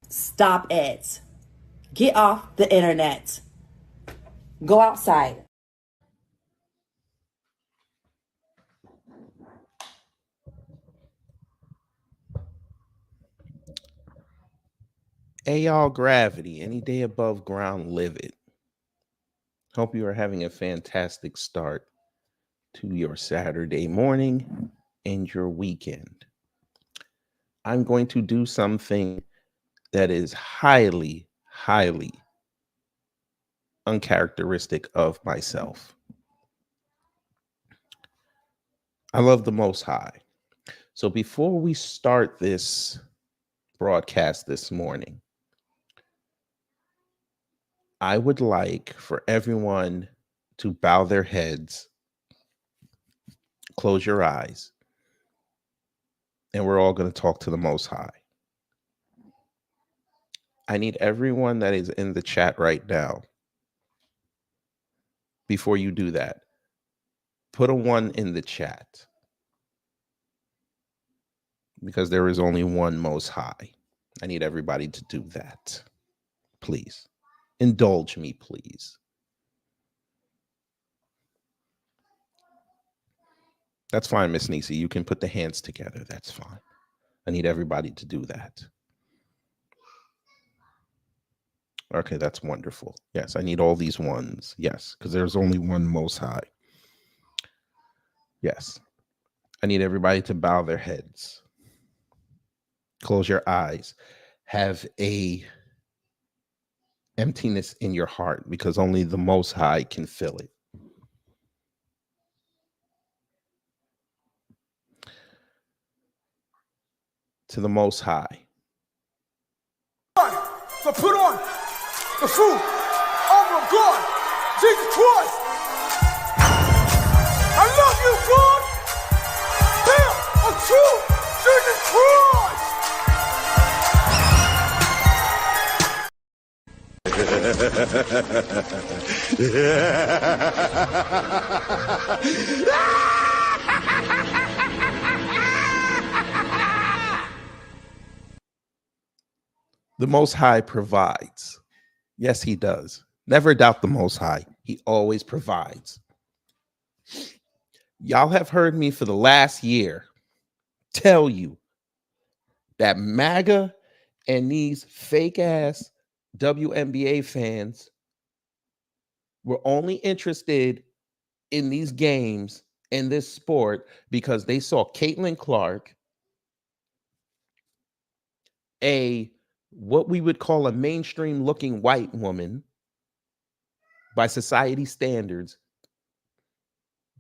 Stop it. Get off the internet. Go outside. Hey y'all, gravity. Any day above ground, live it. Hope you are having a fantastic start to your Saturday morning and your weekend. I'm going to do something that is highly, highly uncharacteristic of myself. I love the Most High. So before we start this broadcast this morning, I would like for everyone to bow their heads, close your eyes, and we're all going to talk to the Most High. I need everyone that is in the chat right now, before you do that, put a 1 in the chat, because there is only one Most High. I need everybody to do that. Please. Indulge me, please. That's fine, Miss Nisi. You can put the hands together. That's fine. I need everybody to do that. Okay, that's wonderful. Yes, I need all these ones. Yes, because there's only one Most High. Yes. I need everybody to bow their heads. Close your eyes. Have a emptiness in your heart, because only the Most High can fill it. To the Most High. So put on the full armor of God, Jesus Christ. I love you, God. Him, a true Jesus Christ. The Most High provides. Yes, he does. Never doubt the Most High. He always provides. Y'all have heard me for the last year tell you that MAGA and these fake ass WNBA fans were only interested in these games and this sport because they saw Caitlin Clark, what we would call a mainstream looking white woman by society standards,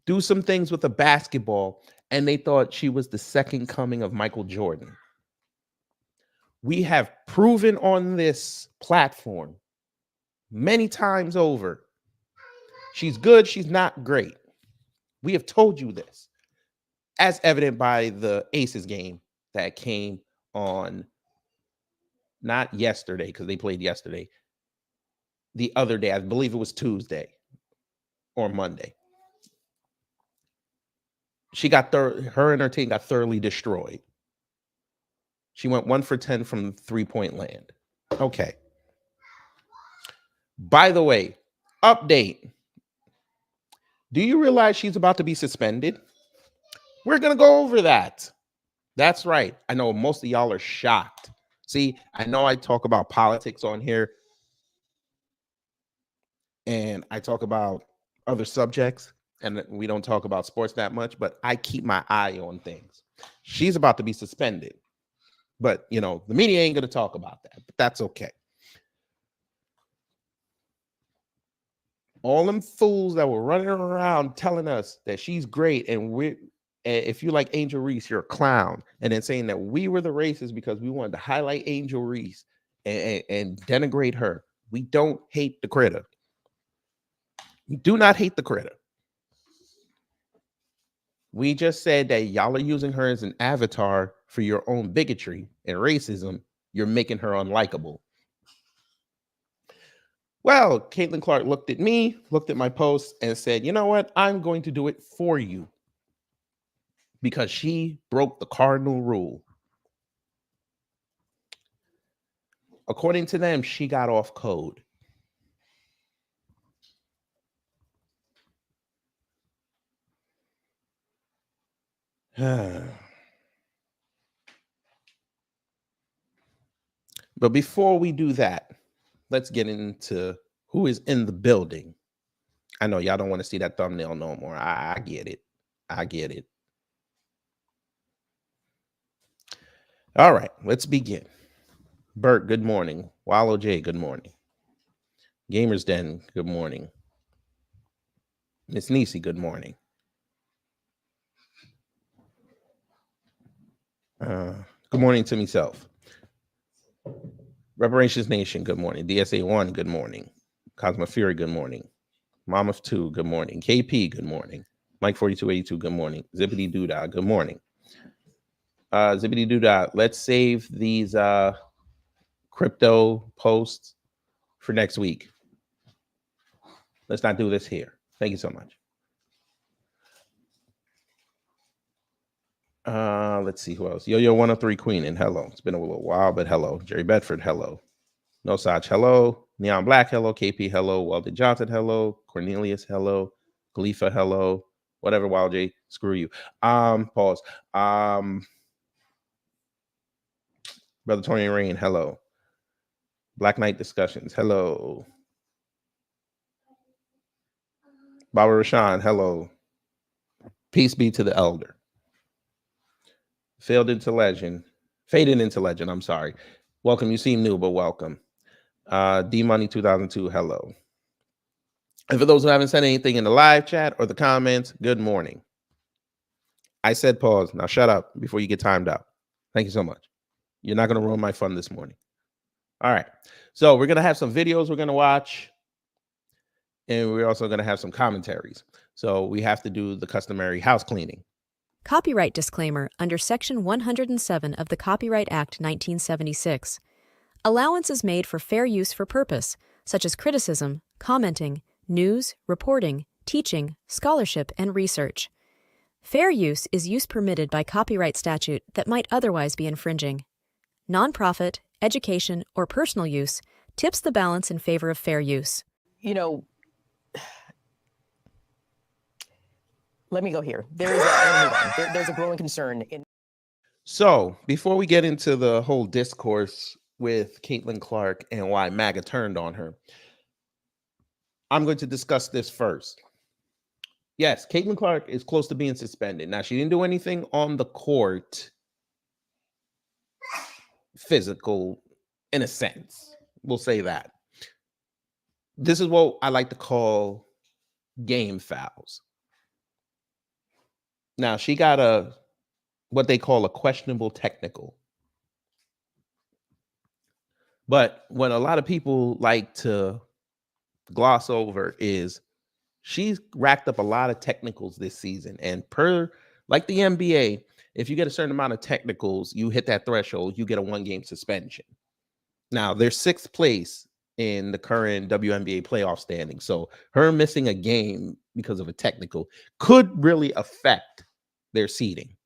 do some things with a basketball, and they thought she was the second coming of Michael Jordan. We have proven on this platform many times over, she's good, she's not great. We have told you this, as evident by the Aces game that came on, not yesterday, because they played yesterday, the other day. I believe it was Tuesday or Monday. She got her and her team got thoroughly destroyed. She went 1 for 10 from 3-point land. Okay. By the way, update. Do you realize she's about to be suspended? We're going to go over that. That's right. I know most of y'all are shocked. See, I know I talk about politics on here and I talk about other subjects and we don't talk about sports that much, but I keep my eye on things. She's about to be suspended. But, you know, the media ain't going to talk about that, but that's okay. All them fools that were running around telling us that she's great and if you like Angel Reese, you're a clown, and then saying that we were the racists because we wanted to highlight Angel Reese and denigrate her. We don't hate the critter. We do not hate the critter. We just said that y'all are using her as an avatar for your own bigotry and racism. You're making her unlikable. Well, Caitlin Clark looked at me, looked at my post, and said, you know what? I'm going to do it for you. Because she broke the cardinal rule. According to them, she got off code. But before we do that, let's get into who is in the building. I know y'all don't want to see that thumbnail no more. I get it. I get it. All right, let's begin. Bert, good morning. Wallow J, good morning. Gamers Den, good morning. Miss Nisi, good morning. Good morning to myself. Reparations Nation, good morning. DSA1, good morning. Cosmo Fury, good morning. Mom of 2, good morning. KP, good morning. Mike 4282, good morning. Zippity Doodah, good morning. Zippity Doodah, let's save these crypto posts for next week. Let's not do this here. Thank you so much. Let's see who else. Yo 103 Queen, and hello. It's been a little while, but hello. Jerry Bedford, hello. No Saj, hello. Neon Black, hello. KP, hello. Weldon Johnson, hello. Cornelius, hello. Khalifa, hello. Whatever, Wild J, screw you. Pause. Brother Tony Rain, hello. Black Knight Discussions, hello. Baba Rashan, hello. Peace be to the elder. Faded into legend, I'm sorry. Welcome, you seem new, but welcome. D-Money 2002, hello. And for those who haven't said anything in the live chat or the comments, good morning. I said pause. Now shut up before you get timed out. Thank you so much. You're not going to ruin my fun this morning. All right. So we're going to have some videos we're going to watch. And we're also going to have some commentaries. So we have to do the customary house cleaning. Copyright disclaimer under Section 107 of the Copyright Act 1976. Allowance is made for fair use for purpose, such as criticism, commenting, news, reporting, teaching, scholarship, and research. Fair use is use permitted by copyright statute that might otherwise be infringing. Nonprofit, education, or personal use tips the balance in favor of fair use. You know, let me go here. There's a growing concern. So before we get into the whole discourse with Caitlin Clark and why MAGA turned on her, I'm going to discuss this first. Yes, Caitlin Clark is close to being suspended. Now, she didn't do anything on the court, physical, in a sense. We'll say that. This is what I like to call game fouls. Now, she got what they call a questionable technical. But what a lot of people like to gloss over is she's racked up a lot of technicals this season. And like the NBA, if you get a certain amount of technicals, you hit that threshold, you get a 1-game suspension. Now, they're 6th place in the current WNBA playoff standing. So her missing a game because of a technical could really affect their seeding.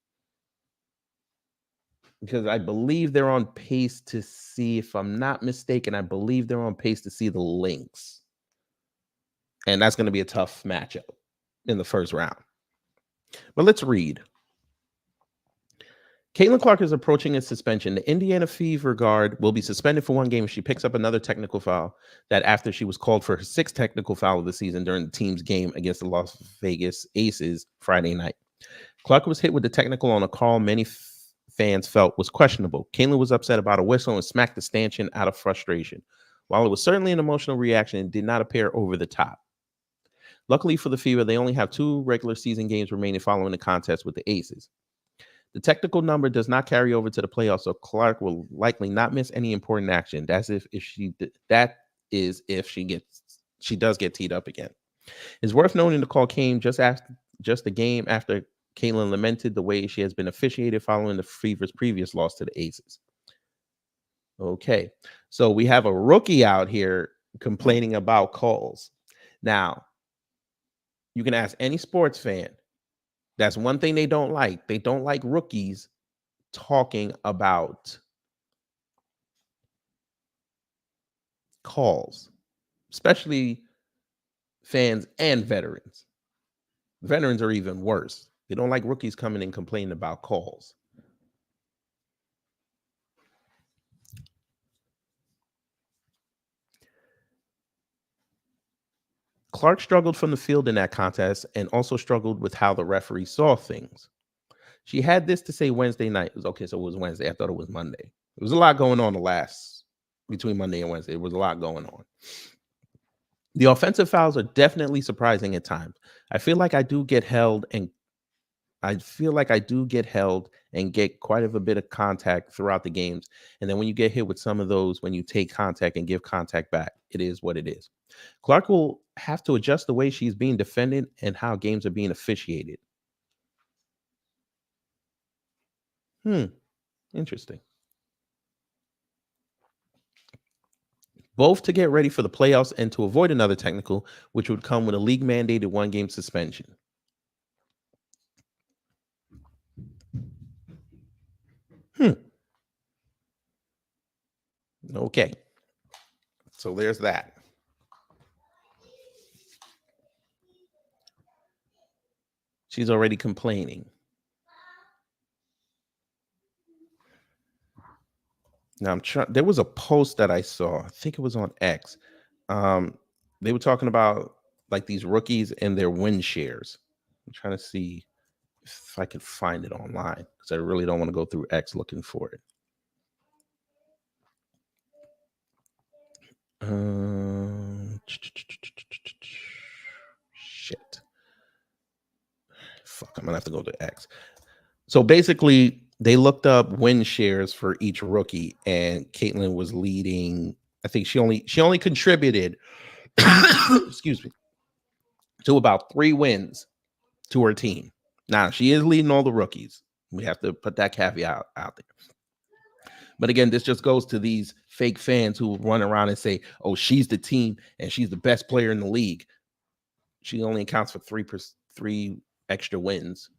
Because I believe they're on pace to see, if I'm not mistaken, I believe they're on pace to see the Lynx. And that's going to be a tough matchup. in the first round. But let's read. Caitlin Clark is approaching a suspension. The Indiana Fever guard will be suspended for one game if she picks up another technical foul that after she was called for her sixth technical foul of the season during the team's game against the Las Vegas Aces Friday night. Clark was hit with the technical on a call many fans felt was questionable. Caitlin was upset about a whistle and smacked the stanchion out of frustration. While it was certainly an emotional reaction, it did not appear over the top. Luckily for the Fever, they only have 2 regular season games remaining following the contest with the Aces. The technical number does not carry over to the playoffs, so Clark will likely not miss any important action. That is if she does get teed up again. It's worth noting the call came just the game after Caitlin lamented the way she has been officiated following the Fever's previous loss to the Aces. Okay, so we have a rookie out here complaining about calls. Now, you can ask any sports fan. That's one thing they don't like. They don't like rookies talking about calls, especially fans and veterans. Veterans are even worse. They don't like rookies coming and complaining about calls. Clark struggled from the field in that contest and also struggled with how the referee saw things. She had this to say Wednesday night. It was okay, so it was Wednesday. I thought it was Monday. There was a lot going on between Monday and Wednesday. There was a lot going on. The offensive fouls are definitely surprising at times. I feel like I do get held and get quite a bit of contact throughout the games. And then when you get hit with some of those, when you take contact and give contact back, it is what it is. Clark will have to adjust the way she's being defended and how games are being officiated. Interesting. Both to get ready for the playoffs and to avoid another technical, which would come with a league-mandated one-game suspension. Okay. So there's that. She's already complaining. Now there was a post that I saw. I think it was on X. They were talking about like these rookies and their win shares. I'm trying to see if I can find it online because I really don't want to go through X looking for it. Shit. Fuck, I'm gonna have to go to X. So basically, they looked up win shares for each rookie, and Caitlin was leading. I think she only contributed, excuse me, to about 3 wins to her team. Now she is leading all the rookies. We have to put that caveat out there. But again, this just goes to these fake fans who run around and say, "Oh, she's the team and she's the best player in the league." She only accounts for 3 extra wins.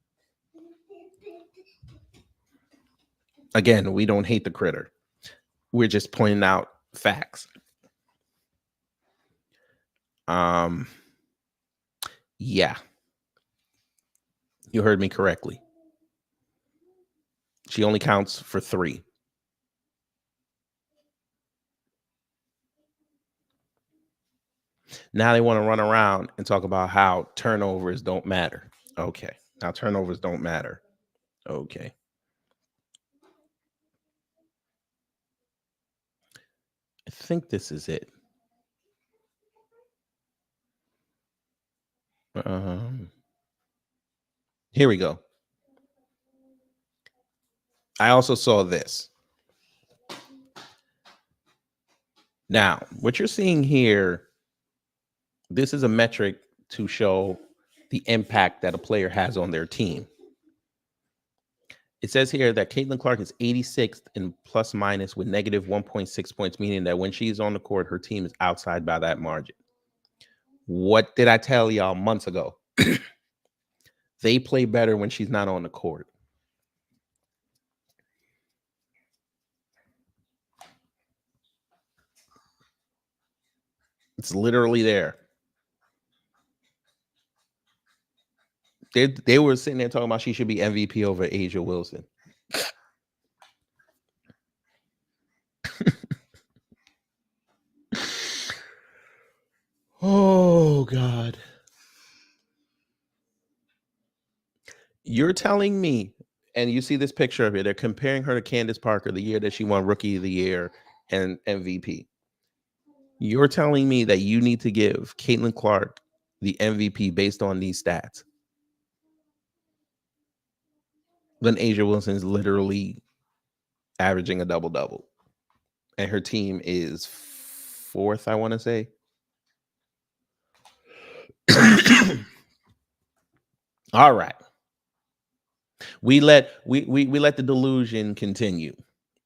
Again, we don't hate the critter. We're just pointing out facts. Yeah. You heard me correctly. She only counts for 3. Now they want to run around and talk about how turnovers don't matter. Okay. Now turnovers don't matter. Okay. I think this is it. Here we go. I also saw this. Now, what you're seeing here, this is a metric to show the impact that a player has on their team. It says here that Caitlin Clark is 86th in plus minus with negative 1.6 points, meaning that when she's on the court, her team is outside by that margin. What did I tell y'all months ago? They play better when she's not on the court. It's literally there. They were sitting there talking about she should be MVP over Asia Wilson. Oh God. You're telling me, and you see this picture of her, they're comparing her to Candace Parker the year that she won Rookie of the Year and MVP. You're telling me that you need to give Caitlin Clark the MVP based on these stats, when Asia Wilson is literally averaging a double-double and her team is fourth, I want to say. All right. We let the delusion continue,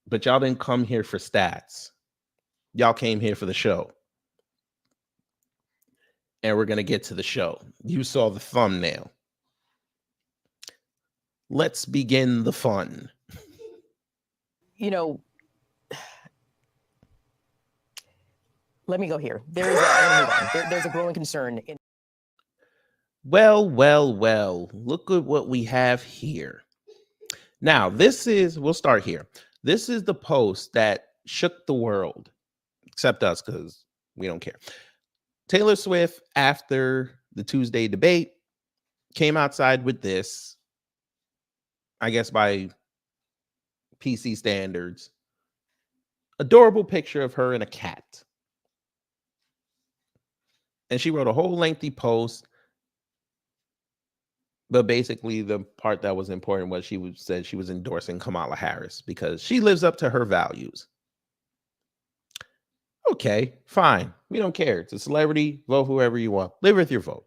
but y'all didn't come here for stats. Y'all came here for the show. And we're going to get to the show. You saw the thumbnail. Let's begin the fun. You know, let me go here. I'm gonna move on. There's a growing concern. Well. Look at what we have here. Now, we'll start here. This is the post that shook the world, except us, because we don't care. Taylor Swift, after the Tuesday debate, came outside with this, I guess by PC standards, adorable picture of her and a cat. And she wrote a whole lengthy post, but basically the part that was important was said she was endorsing Kamala Harris because she lives up to her values. Okay, fine. We don't care. It's a celebrity. Vote whoever you want. Live with your vote.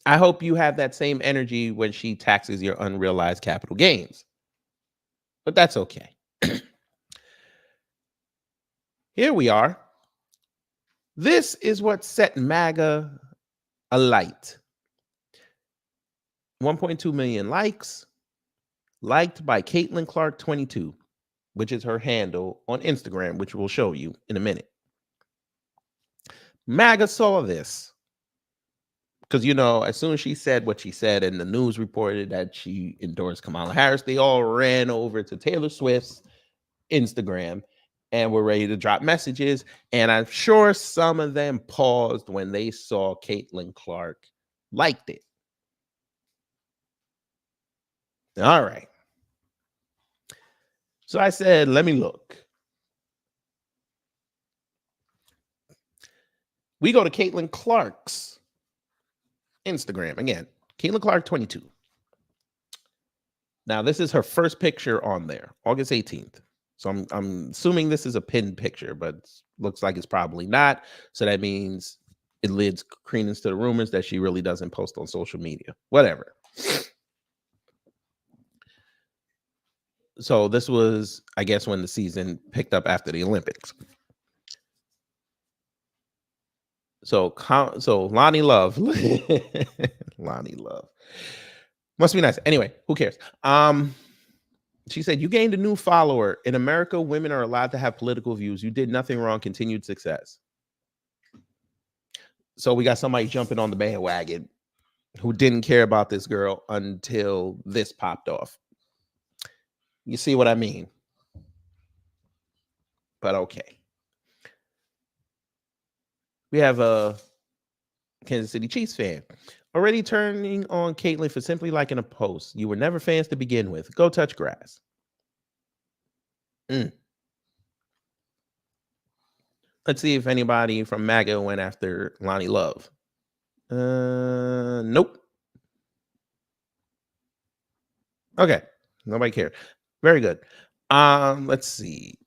I hope you have that same energy when she taxes your unrealized capital gains. But that's okay. Here we are. This is what set MAGA alight. 1.2 million likes. Liked by Caitlin Clark 22, which is her handle on Instagram, which we'll show you in a minute. MAGA saw this. Because, as soon as she said what she said and the news reported that she endorsed Kamala Harris, they all ran over to Taylor Swift's Instagram and were ready to drop messages. And I'm sure some of them paused when they saw Caitlin Clark liked it. All right. So I said, let me look. We go to Caitlin Clark's Instagram again. Caitlin Clark 22. Now, this is her first picture on there, August 18th. So I'm assuming this is a pinned picture, but looks like it's probably not. So that means it lends credence to the rumors that she really doesn't post on social media. Whatever. So this was, I guess, when the season picked up after the Olympics. So Lonnie Love, Lonnie Love must be nice. Anyway, who cares? She said, you gained a new follower. In America, women are allowed to have political views. You did nothing wrong. Continued success. So we got somebody jumping on the bandwagon who didn't care about this girl until this popped off. You see what I mean? But okay. We have a Kansas City Chiefs fan already turning on Caitlin for simply liking a post. You were never fans to begin with. Go touch grass. Let's see if anybody from MAGA went after Lonnie Love. Nope. Okay. Nobody cared. Very good. Let's see.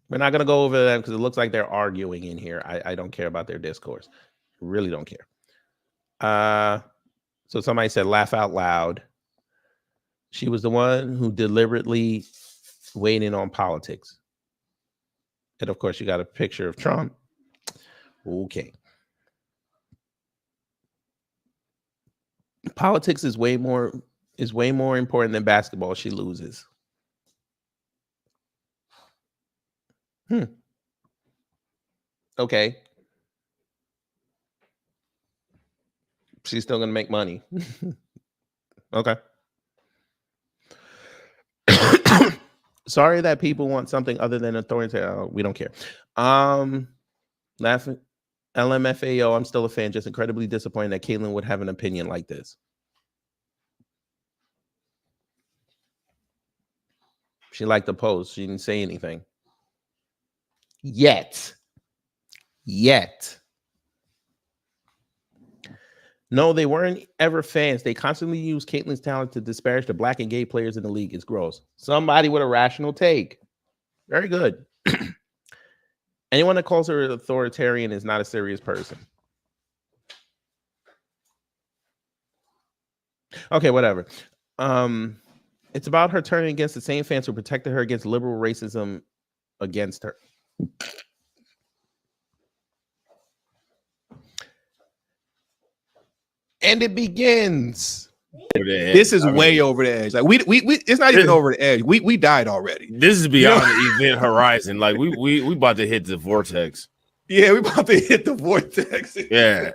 We're not going to go over them because it looks like they're arguing in here. I don't care about their discourse. Really don't care. So somebody said, laugh out loud. She was the one who deliberately weighed in on politics. And of course, you got a picture of Trump. Okay. Politics is way more important than basketball. She loses. Okay. She's still gonna make money. Okay. Sorry that people want something other than authoritarian. We don't care. Laughing. LMFAO, I'm still a fan. Just incredibly disappointed that Caitlyn would have an opinion like this. She liked the post. She didn't say anything. Yet. No, they weren't ever fans. They constantly use Caitlyn's talent to disparage the black and gay players in the league. It's gross. Somebody with a rational take. Very good. Anyone that calls her authoritarian is not a serious person. Okay, whatever. It's about her turning against the same fans who protected her against liberal racism against her. And it begins. This is way over the edge. Like we it's not even over the edge. We died already. This is beyond the event horizon. Like we about to hit the vortex. Yeah, we about to hit the vortex. Yeah.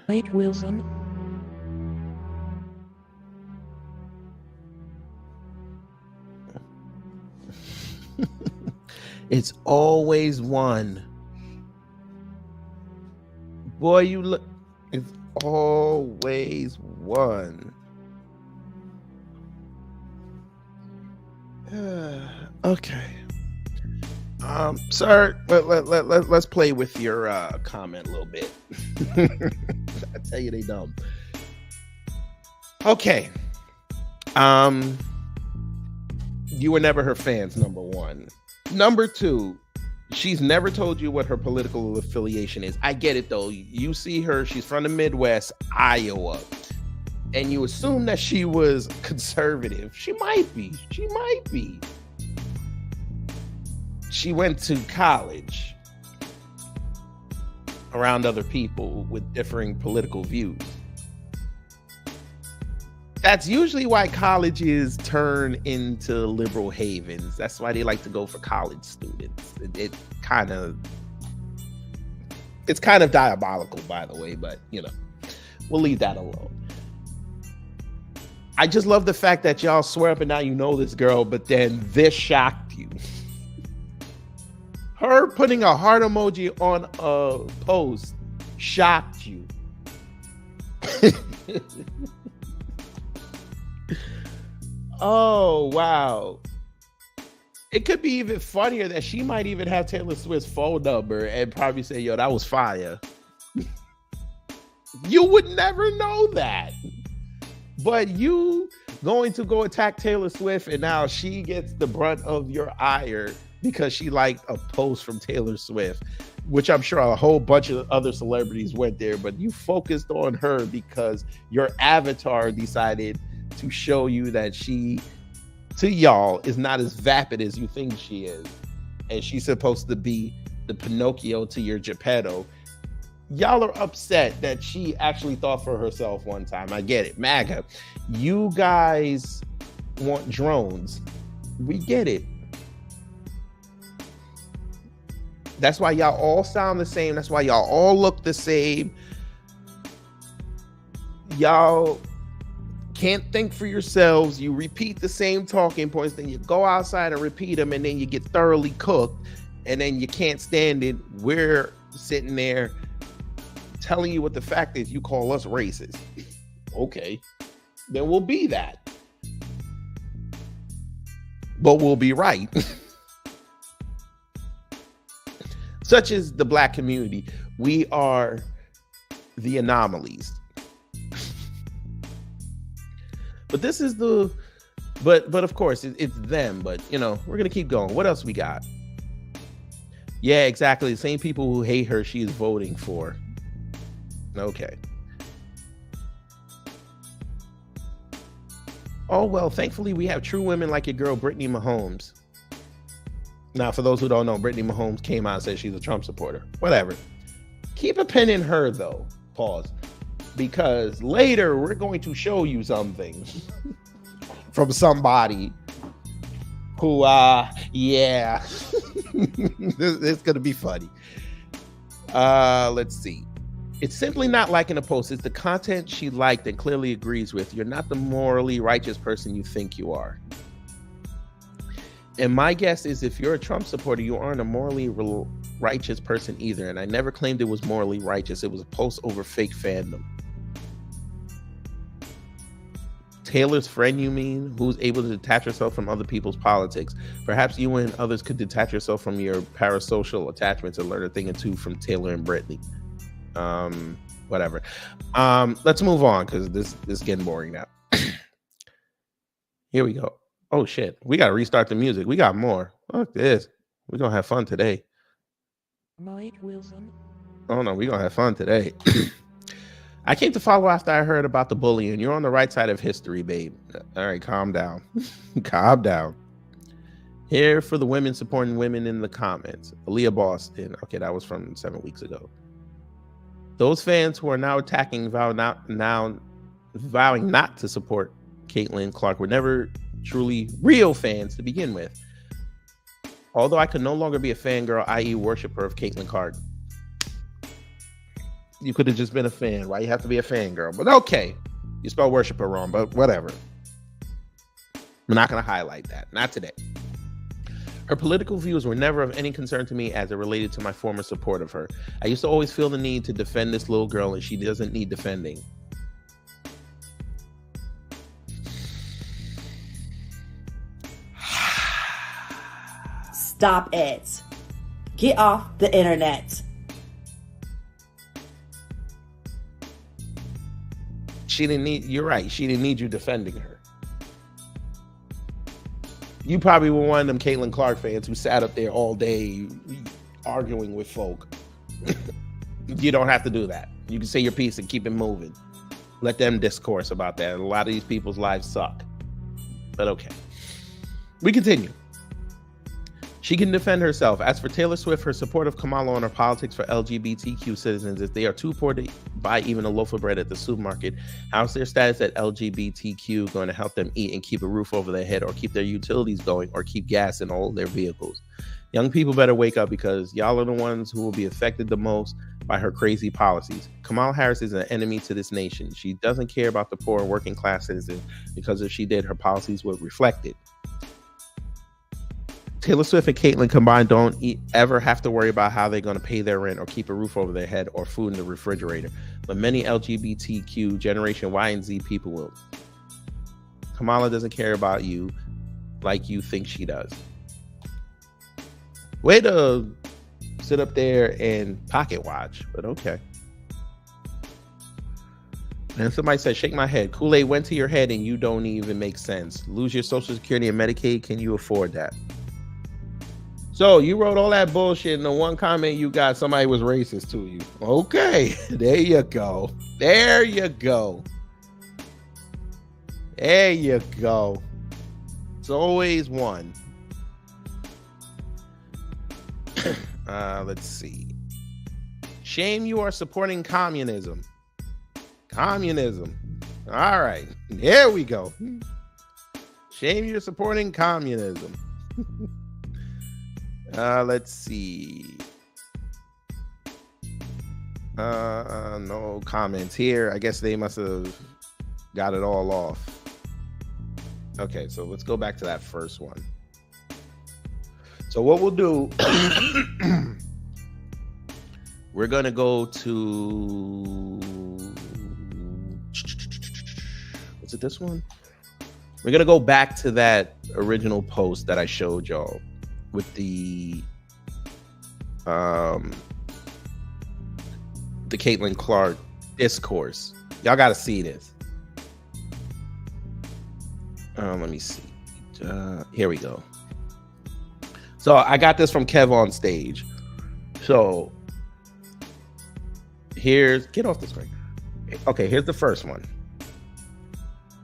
Wait, Wilson. It's always one. Boy, you look. It's always one. Okay. Sir, let's play with your comment a little bit. I tell you, they dumb. Okay. You were never her fans, number one. Number two, she's never told you what her political affiliation is. I get it, though. You see her, she's from the Midwest, Iowa, and you assume that she was conservative. She might be. She went to college around other people with differing political views. That's usually why colleges turn into liberal havens. That's why they like to go for college students. It's kind of diabolical, by the way, but we'll leave that alone. I just love the fact that y'all swear up and down you know this girl, but then this shocked you. Her putting a heart emoji on a post shocked you. Oh, wow. It could be even funnier that she might even have Taylor Swift's phone number and probably say, yo, that was fire. You would never know that. But you going to go attack Taylor Swift and now she gets the brunt of your ire because she liked a post from Taylor Swift, which I'm sure a whole bunch of other celebrities went there, but you focused on her because your avatar decided to show you that she, to y'all, is not as vapid as you think she is. And she's supposed to be the Pinocchio to your Geppetto. Y'all are upset that she actually thought for herself one time. I get it. MAGA, you guys want drones. We get it. That's why y'all all sound the same. That's why y'all all look the same. Y'all can't think for yourselves. You repeat the same talking points, then you go outside and repeat them, and then you get thoroughly cooked, and then you can't stand it. We're sitting there telling you what the fact is. You call us racist. Okay, then we'll be that. But we'll be right. Such as the black community. We are the anomalies. But this is but of course it's them, but we're gonna keep going. What else we got? Yeah, exactly. The same people who hate her, she is voting for. Okay. Oh, well, thankfully we have true women like your girl, Brittany Mahomes. Now, for those who don't know, Brittany Mahomes came out and said she's a Trump supporter. Whatever. Keep a pin in her, though. Pause. because later we're going to show you something from somebody who, yeah, it's going to be funny. Let's see. It's simply not liking a post. It's the content she liked and clearly agrees with. You're not the morally righteous person you think you are. And my guess is if you're a Trump supporter, you aren't a morally righteous person either. And I never claimed it was morally righteous. It was a post over fake fandom. Taylor's friend, you mean? Who's able to detach herself from other people's politics? Perhaps you and others could detach yourself from your parasocial attachments and learn a thing or two from Taylor and Brittany. Whatever. Let's move on because this is getting boring now. Here we go. Oh shit, we gotta restart the music. We got more. Fuck this. We're gonna have fun today. Mike Wilson. Oh no, we're gonna have fun today. I came to follow after I heard about the bullying. You're on the right side of history, babe. All right, calm down. Calm down. Here for the women supporting women in the comments. Aaliyah Boston. Okay, that was from 7 weeks ago. Those fans who are now attacking vowing not to support Caitlin Clark were never truly real fans to begin with. Although I could no longer be a fangirl, i.e. worshiper of Caitlin Clark. You could have just been a fan. Why you have to be a fangirl? But okay. You spelled worshiper wrong, but whatever. I'm not going to highlight that. Not today. Her political views were never of any concern to me as it related to my former support of her. I used to always feel the need to defend this little girl, and she doesn't need defending. Stop it. Get off the internet. You're right. She didn't need you defending her. You probably were one of them Caitlin Clark fans who sat up there all day arguing with folk. You don't have to do that. You can say your piece and keep it moving. Let them discourse about that. A lot of these people's lives suck. But okay. We continue. She can defend herself. As for Taylor Swift, her support of Kamala on her politics for LGBTQ citizens, if they are too poor to buy even a loaf of bread at the supermarket, how's their status at LGBTQ going to help them eat and keep a roof over their head or keep their utilities going or keep gas in all their vehicles? Young people better wake up because y'all are the ones who will be affected the most by her crazy policies. Kamala Harris is an enemy to this nation. She doesn't care about the poor and working class citizens because if she did, her policies would reflect it. Taylor Swift and Caitlyn combined don't ever have to worry about how they're going to pay their rent or keep a roof over their head or food in the refrigerator. But many LGBTQ Generation Y and Z people will. Kamala doesn't care about you like you think she does. Way to sit up there and pocket watch, but okay. And somebody said, shake my head. Kool-Aid went to your head and you don't even make sense. Lose your Social Security and Medicaid. Can you afford that? So you wrote all that bullshit and the one comment you got, somebody was racist to you. Okay, there you go. There you go. There you go. It's always one. Let's see. Shame you are supporting communism. Communism. All right, there we go. Shame you're supporting communism. Let's see. No comments here. I guess they must have got it all off. Okay, so let's go back to that first one. So what we'll do, we're gonna go to, was it this one? We're gonna go back to that original post that I showed y'all with the Caitlin Clark discourse. Y'all got to see this. Let me see. Here we go. So I got this from Kev on stage. So get off the screen. Okay, here's the first one.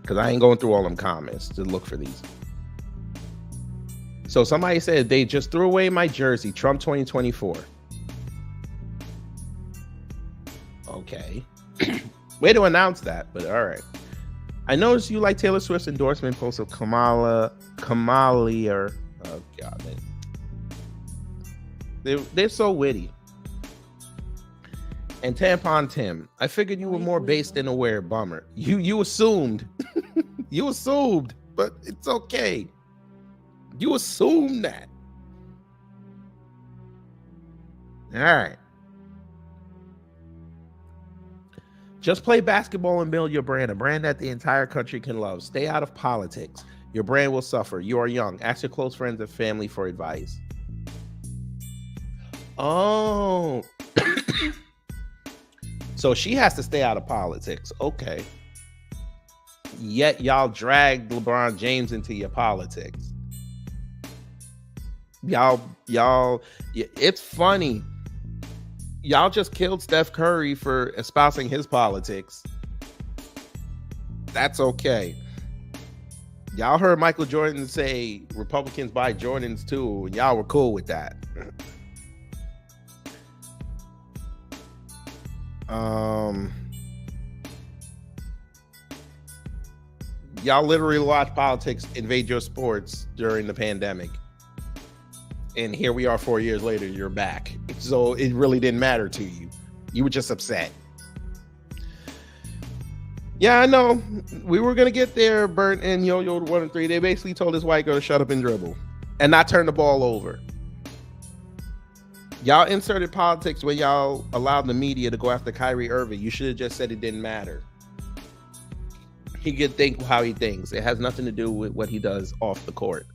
Because I ain't going through all them comments to look for these. So somebody said they just threw away my jersey, Trump 2024. Okay. Way to announce that, but all right. I noticed you like Taylor Swift's endorsement post of Kamala, or oh god, they're so witty. And Tampon Tim, I figured you were more based than aware. Bummer. You assumed, you assumed, but it's okay. You assumed that. All right. Just play basketball and build your brand, a brand that the entire country can love. Stay out of politics. Your brand will suffer. You are young. Ask your close friends and family for advice. Oh. So she has to stay out of politics. Okay. Yet y'all dragged LeBron James into your politics. Y'all, it's funny. Y'all just killed Steph Curry for espousing his politics. That's okay. Y'all heard Michael Jordan say Republicans buy Jordans too, and y'all were cool with that. Y'all literally watched politics invade your sports during the pandemic. And here we are 4 years later, you're back. So it really didn't matter to you. You were just upset. Yeah, I know. We were going to get there. Bert and Yo-Yo 1 and 3. They basically told this white girl to shut up and dribble and not turn the ball over. Y'all inserted politics when y'all allowed the media to go after Kyrie Irving. You should have just said it didn't matter. He can think how he thinks. It has nothing to do with what he does off the court.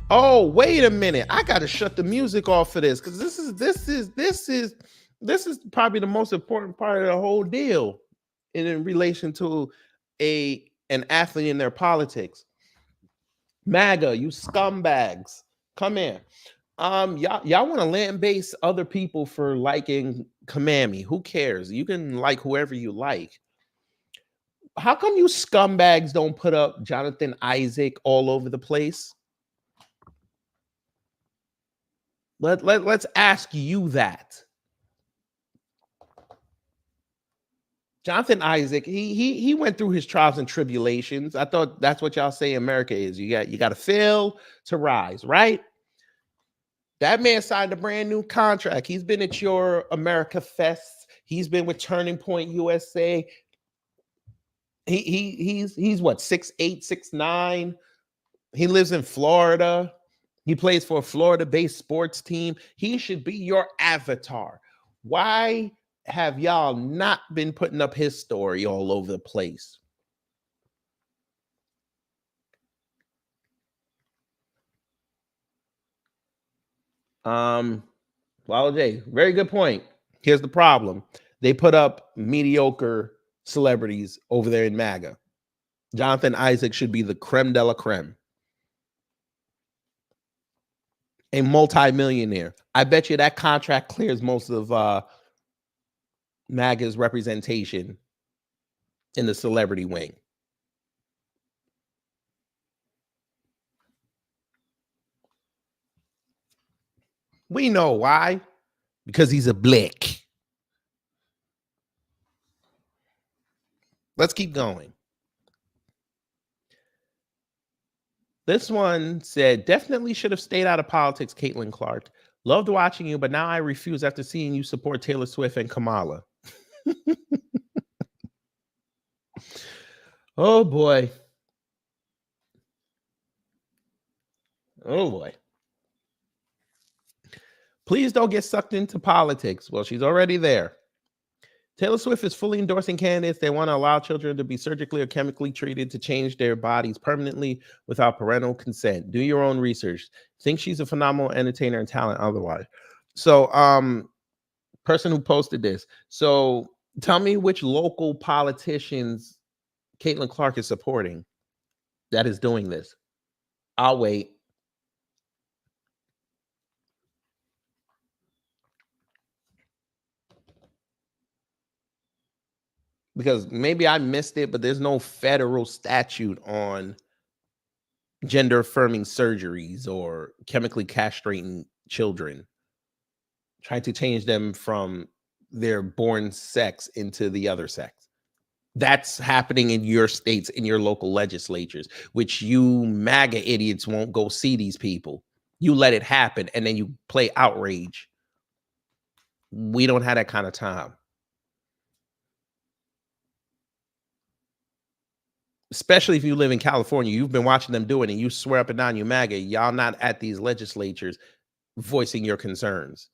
Oh, wait a minute. I gotta shut the music off for this because this is probably the most important part of the whole deal in relation to an athlete in their politics. MAGA, you scumbags, come here. Y'all want to land base other people for liking Kamami. Who cares? You can like whoever you like. How come you scumbags don't put up Jonathan Isaac all over the place? Let's ask you that. Jonathan Isaac, he went through his trials and tribulations. I thought that's what y'all say America is. You got to fail to rise, right? That man signed a brand new contract. He's been at your America Fest. He's been with Turning Point USA. He's what, 6'8", 6'9". He lives in Florida. He plays for a Florida-based sports team. He should be your avatar. Why have y'all not been putting up his story all over the place? Well, Jay, very good point. Here's the problem. They put up mediocre celebrities over there in MAGA. Jonathan Isaac should be the creme de la creme. A multi-millionaire. I bet you that contract clears most of MAGA's representation in the celebrity wing. We know why. Because he's a blick. Let's keep going. This one said, definitely should have stayed out of politics, Caitlin Clark. Loved watching you, but now I refuse after seeing you support Taylor Swift and Kamala. Oh, boy. Oh, boy. Please don't get sucked into politics. Well, she's already there. Taylor Swift is fully endorsing candidates that want to allow children to be surgically or chemically treated to change their bodies permanently without parental consent. Do your own research. Think she's a phenomenal entertainer and talent otherwise. So, person who posted this. So, tell me which local politicians Caitlin Clark is supporting that is doing this. I'll wait. Because maybe I missed it, but there's no federal statute on gender affirming surgeries or chemically castrating children, trying to change them from their born sex into the other sex. That's happening in your states, in your local legislatures, which you MAGA idiots won't go see these people. You let it happen and then you play outrage. We don't have that kind of time. Especially if you live in California, you've been watching them do it and you swear up and down you MAGA, y'all not at these legislatures voicing your concerns.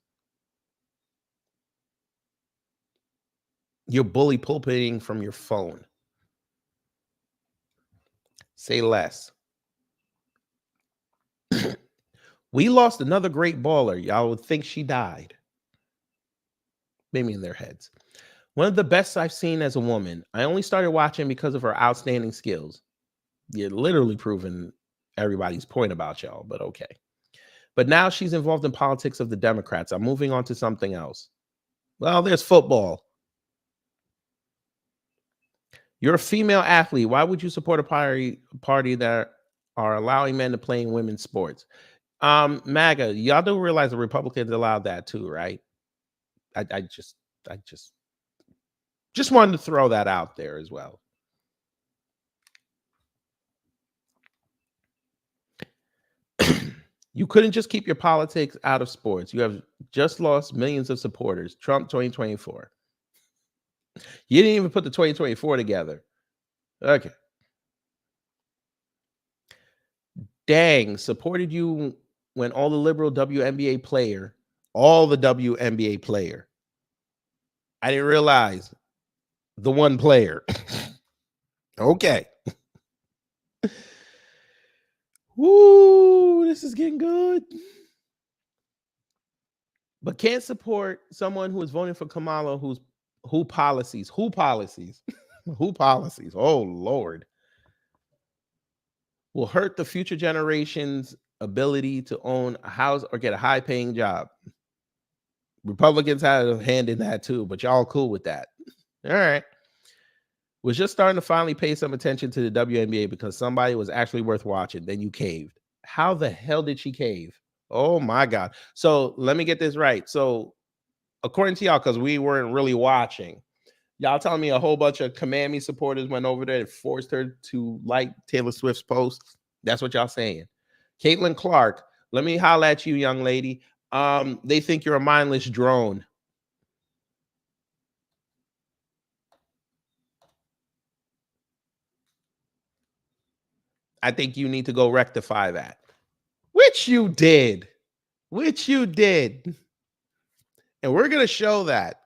You're bully pulpiting from your phone. Say less. We lost another great baller. Y'all would think she died. Maybe in their heads. One of the best I've seen as a woman. I only started watching because of her outstanding skills. You're literally proving everybody's point about y'all, but okay. But now she's involved in politics of the Democrats. I'm moving on to something else. Well, there's football. You're a female athlete. Why would you support a party that are allowing men to play in women's sports? MAGA, y'all do realize the Republicans allowed that too, right? I just wanted to throw that out there as well. You couldn't just keep your politics out of sports. You have just lost millions of supporters. Trump 2024. You didn't even put the 2024 together. Okay. Dang, supported you when all the liberal WNBA player, I didn't realize the one player. Okay. Woo, this is getting good. But can't support someone who is voting for Kamala who policies. Who policies? Oh, Lord. Will hurt the future generation's ability to own a house or get a high-paying job. Republicans had a hand in that too, but y'all cool with that. All right. Was just starting to finally pay some attention to the WNBA because somebody was actually worth watching. Then you caved. How the hell did she cave? Oh, my God. So let me get this right. So according to y'all, because we weren't really watching, y'all telling me a whole bunch of Command Me supporters went over there and forced her to like Taylor Swift's posts. That's what y'all saying. Caitlin Clark, let me holler at you, young lady. They think you're a mindless drone. I think you need to go rectify that. Which you did. And we're going to show that.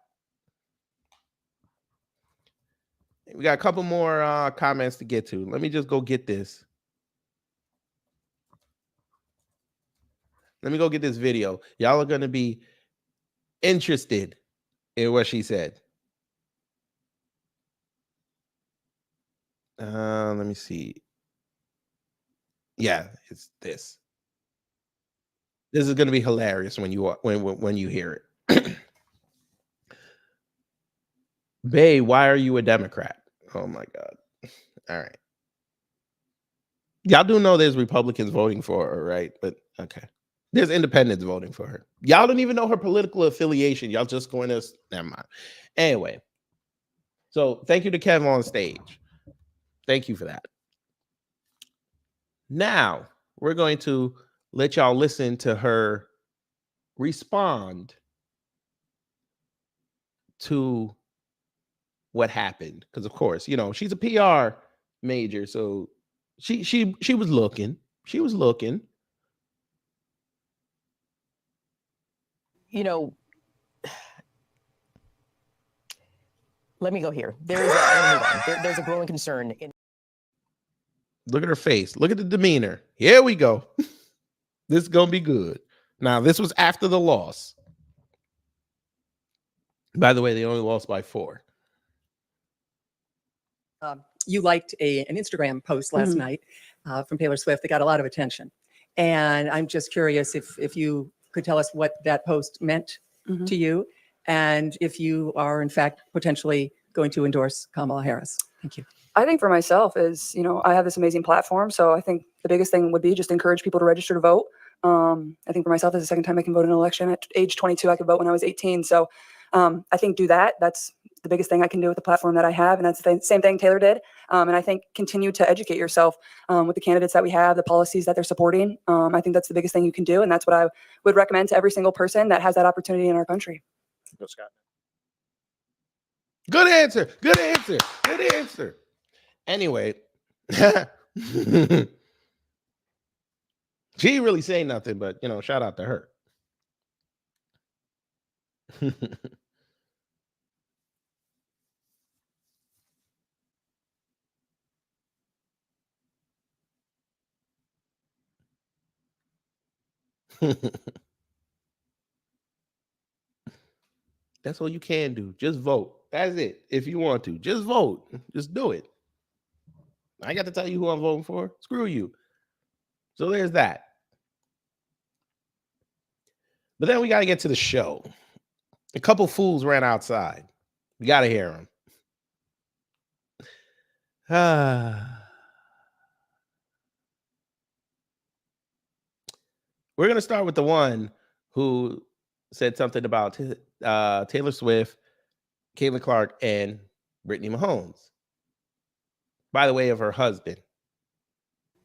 We got a couple more comments to get to. Let me just go get this. Let me go get this video. Y'all are going to be interested in what she said. Let me see. Yeah, it's this. This is going to be hilarious when you hear it. Bae, why are you a Democrat? Oh my God. All right. Y'all do know there's Republicans voting for her, right? But okay. There's independents voting for her. Y'all don't even know her political affiliation. Y'all just going to, never mind. Anyway. So thank you to Kev on stage. Thank you for that. Now, we're going to let y'all listen to her respond to what happened. Because, of course, you know, she's a PR major. So she was looking. She was looking. You know, let me go here. There's a growing concern in. Look at her face. Look at the demeanor. Here we go. This is going to be good. Now, this was after the loss. By the way, they only lost by 4. You liked an Instagram post last night from Taylor Swift that got a lot of attention. And I'm just curious if you could tell us what that post meant to you and if you are, in fact, potentially going to endorse Kamala Harris. Thank you. I think for myself is, I have this amazing platform. So I think the biggest thing would be just encourage people to register to vote. I think for myself, it's the second time I can vote in an election. At age 22, I could vote when I was 18. So I think do that. That's the biggest thing I can do with the platform that I have. And that's the same thing Taylor did. And I think continue to educate yourself with the candidates that we have, the policies that they're supporting. I think that's the biggest thing you can do. And that's what I would recommend to every single person that has that opportunity in our country. Go, Scott. Good answer. Good answer. Good answer. Anyway, she ain't really saying nothing, but shout out to her. That's all you can do. Just vote. That's it. If you want to, just vote. Just do it. I got to tell you who I'm voting for. Screw you. So there's that. But then we got to get to the show. A couple fools ran outside. We got to hear them. We're going to start with the one who said something about Taylor Swift, Caitlin Clark, and Brittany Mahomes. By the way, of her husband.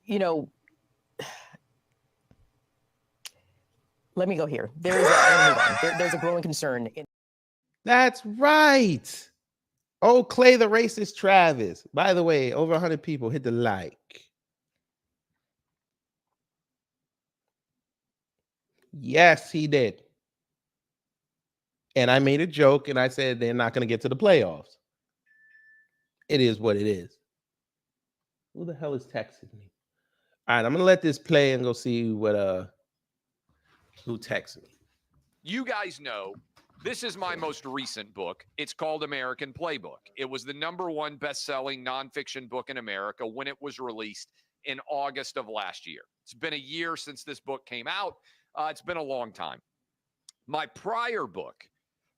Let me go here. There's a growing concern. That's right. Oh, Clay the racist Travis. By the way, over 100 people hit the like. Yes, he did. And I made a joke and I said they're not going to get to the playoffs. It is what it is. Who the hell is texting me? All right, I'm going to let this play and go see what who texted me. You guys know this is my most recent book. It's called American Playbook. It was the #1 best-selling nonfiction book in America when it was released in August of last year. It's been a year since this book came out. It's been a long time. My prior book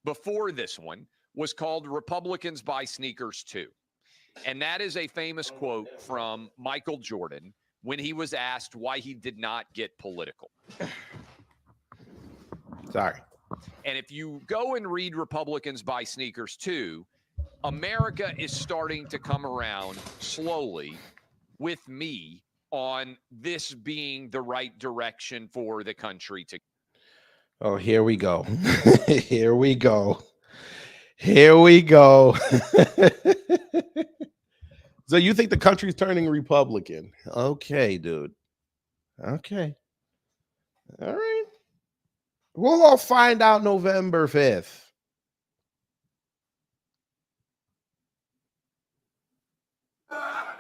before this one was called Republicans Buy Sneakers Too. And that is a famous quote from Michael Jordan when he was asked why he did not get political. Sorry. And if you go and read Republicans Buy Sneakers Too, America is starting to come around slowly with me on this being the right direction for the country to. Oh, here we go. Here we go. Here we go. So you think the country's turning Republican? Okay, dude. Okay. All right. We'll all find out November 5th.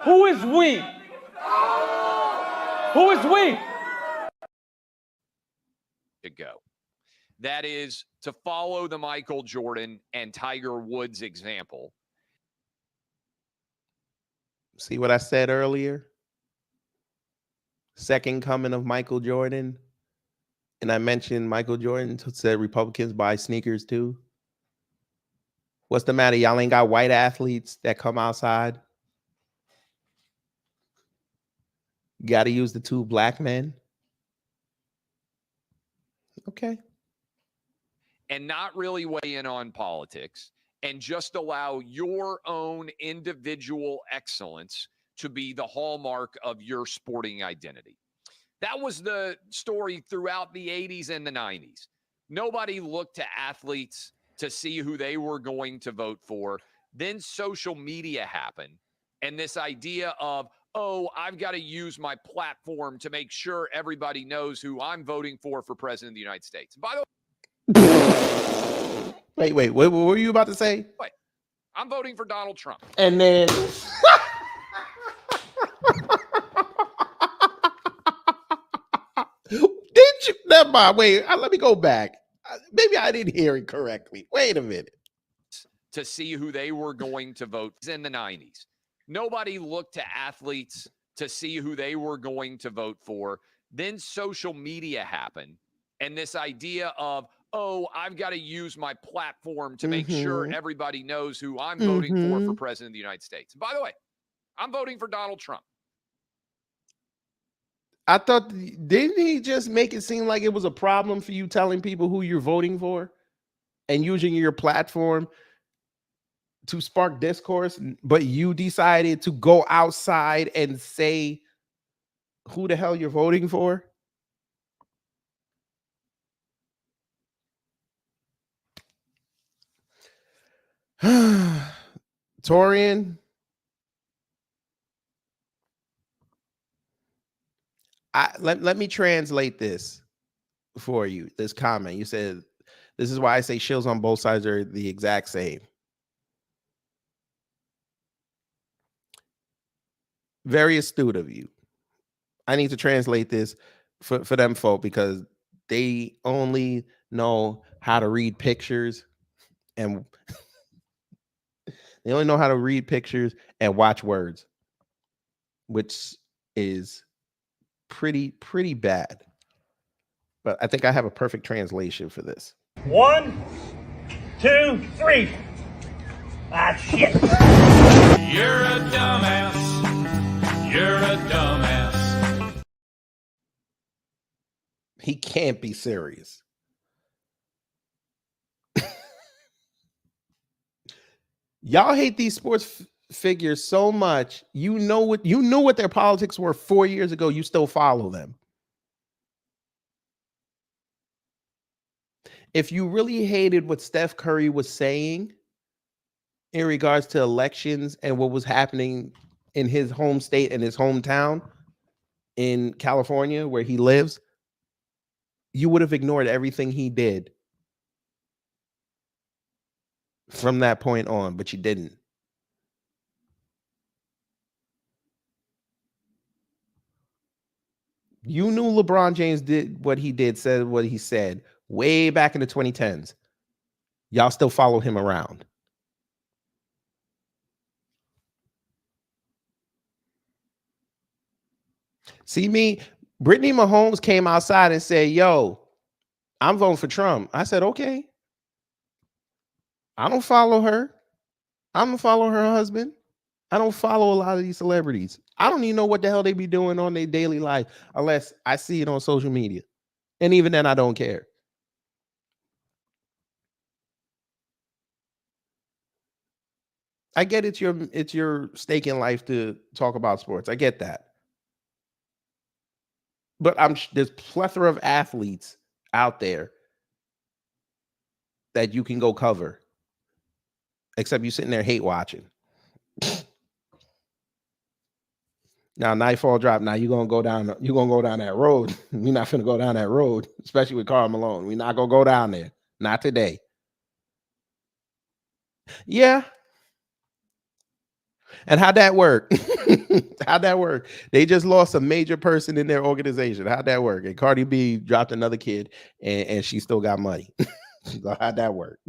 Who is we? Who is we? To go. That is to follow the Michael Jordan and Tiger Woods example. See what I said earlier? Second coming of Michael Jordan. And I mentioned Michael Jordan said Republicans buy sneakers too. What's the matter? Y'all ain't got white athletes that come outside? You got to use the 2 black men? Okay. And not really weigh in on politics and just allow your own individual excellence to be the hallmark of your sporting identity. That was the story throughout the 80s and the 90s. Nobody looked to athletes to see who they were going to vote for. Then social media happened. And this idea of, oh, I've got to use my platform to make sure everybody knows who I'm voting for president of the United States. By the way, wait, what were you about to say? Wait, I'm voting for Donald Trump. And then did you? Never mind. Wait, let me go back. Maybe I didn't hear it correctly. Wait a minute. To see who they were going to vote in the 90s. Nobody looked to athletes to see who they were going to vote for. Then social media happened. And this idea of, oh, I've got to use my platform to make sure everybody knows who I'm voting for president of the United States. By the way, I'm voting for Donald Trump. I thought, didn't he just make it seem like it was a problem for you telling people who you're voting for and using your platform to spark discourse, but you decided to go outside and say who the hell you're voting for? Torian, let me translate this for you. This comment, you said, this is why I say shills on both sides are the exact same. Very astute of you. I need to translate this for them folk because they only know how to read pictures and they only know how to read pictures and watch words, which is pretty bad. But I think I have a perfect translation for this. 1, 2, 3. Ah, shit. You're a dumbass. You're a dumbass. He can't be serious. Y'all hate these sports figures so much. You know what their politics were 4 years ago. You still follow them. If you really hated what Steph Curry was saying in regards to elections and what was happening in his home state and his hometown in California where he lives, you would have ignored everything he did from that point on, but you didn't. You knew LeBron James did what he did, said what he said way back in the 2010s. Y'all still follow him around. See me, Brittany Mahomes came outside and said, yo, I'm voting for Trump. I said, okay. I don't follow her. I'm going to follow her husband. I don't follow a lot of these celebrities. I don't even know what the hell they be doing on their daily life unless I see it on social media. And even then, I don't care. I get it's your stake in life to talk about sports. I get that. But there's plethora of athletes out there that you can go cover. Except you sitting there hate watching. Now nightfall drop. Now you're gonna go down that road. We're not gonna go down that road, especially with Karl Malone. We're not gonna go down there. Not today. Yeah. And how'd that work? How'd that work? They just lost a major person in their organization. How'd that work? And Cardi B dropped another kid and she still got money. So how'd that work?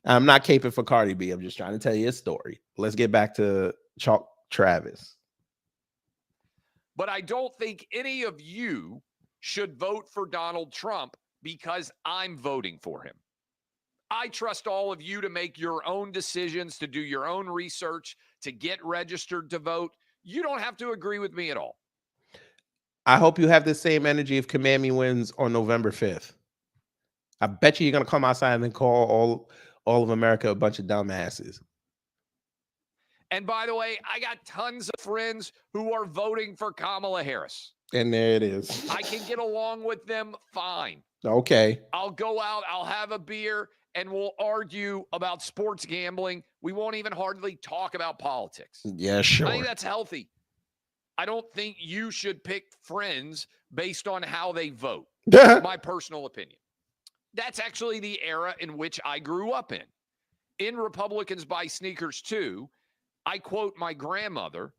I'm not caping for Cardi B. I'm just trying to tell you a story. Let's get back to Chalk Travis. But I don't think any of you should vote for Donald Trump because I'm voting for him. I trust all of you to make your own decisions, to do your own research, to get registered to vote. You don't have to agree with me at all. I hope you have the same energy if Kamami wins on November 5th. I bet you're going to come outside and call all of America a bunch of dumbasses. And by the way, I got tons of friends who are voting for Kamala Harris. And there it is. I can get along with them fine. Okay. I'll go out, I'll have a beer, and we'll argue about sports gambling. We won't even hardly talk about politics. Yeah, sure. I think that's healthy. I don't think you should pick friends based on how they vote. My personal opinion. That's actually the era in which I grew up in. In Republicans Buy Sneakers Too, I quote my grandmother.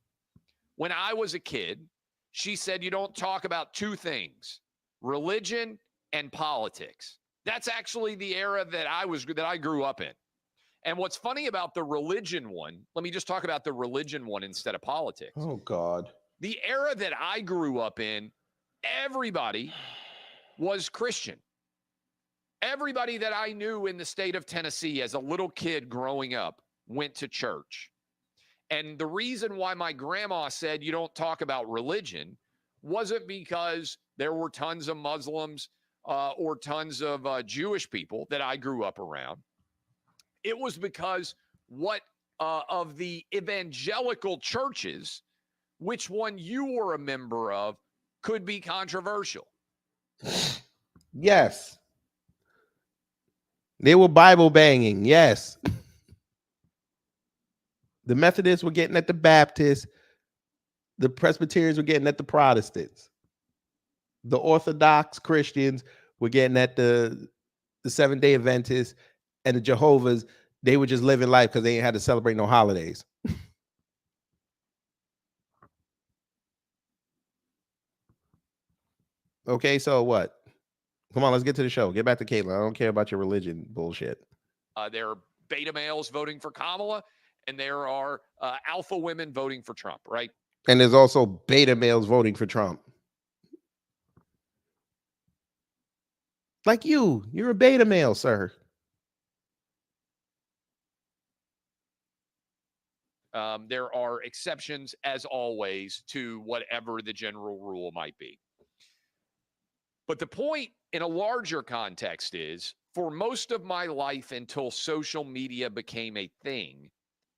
When I was a kid, she said, you don't talk about two things, religion and politics. That's actually the era that I grew up in. And what's funny about the religion one, let me just talk about the religion one instead of politics. Oh, God. The era that I grew up in, everybody was Christian. Everybody that I knew in the state of Tennessee as a little kid growing up went to church. And the reason why my grandma said you don't talk about religion wasn't because there were tons of Muslims or tons of Jewish people that I grew up around. It was because what of the evangelical churches, which one you were a member of, could be controversial. Yes. They were Bible banging. Yes. The Methodists were getting at the Baptists. The Presbyterians were getting at the Protestants. The Orthodox Christians were getting at the Seventh-day Adventists, and the Jehovah's, they were just living life because they ain't had to celebrate no holidays. Okay, so what? Come on, let's get to the show. Get back to Caitlin. I don't care about your religion bullshit. There are beta males voting for Kamala, and there are alpha women voting for Trump, right? And there's also beta males voting for Trump. Like you're a beta male, sir. There are exceptions, as always, to whatever the general rule might be. But the point in a larger context is, for most of my life until social media became a thing,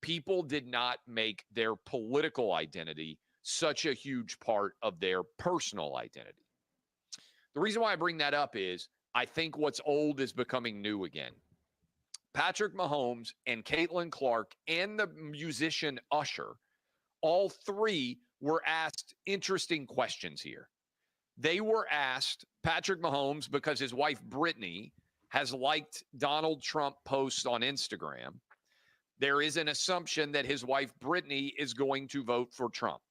people did not make their political identity such a huge part of their personal identity. The reason why I bring that up is I think what's old is becoming new again. Patrick Mahomes and Caitlin Clark and the musician Usher, all three were asked interesting questions here. They were asked, Patrick Mahomes, because his wife Brittany has liked Donald Trump posts on Instagram. There is an assumption that his wife Brittany is going to vote for Trump.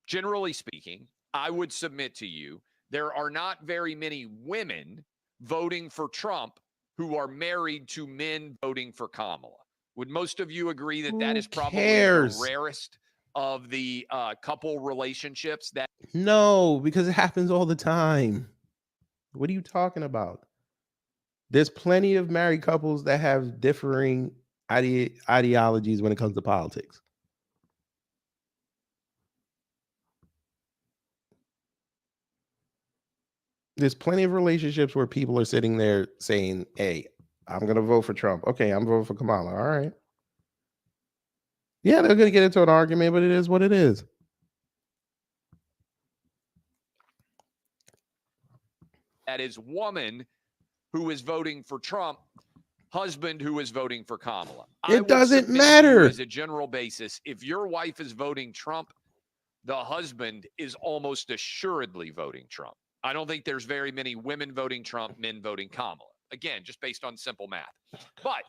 Generally speaking, I would submit to you, there are not very many women voting for Trump who are married to men voting for Kamala. Would most of you agree that that is probably the rarest of the couple relationships? That No, because it happens all the time. What are you talking about? There's plenty of married couples that have differing ideologies when it comes to politics. There's plenty of relationships where people are sitting there saying, hey, I'm going to vote for Trump. Okay, I'm voting for Kamala. All right. Yeah, they're going to get into an argument, but it is what it is. That is woman who is voting for Trump, husband who is voting for Kamala. It doesn't matter. As a general basis, if your wife is voting Trump, the husband is almost assuredly voting Trump. I don't think there's very many women voting Trump, men voting Kamala. Again, just based on simple math. But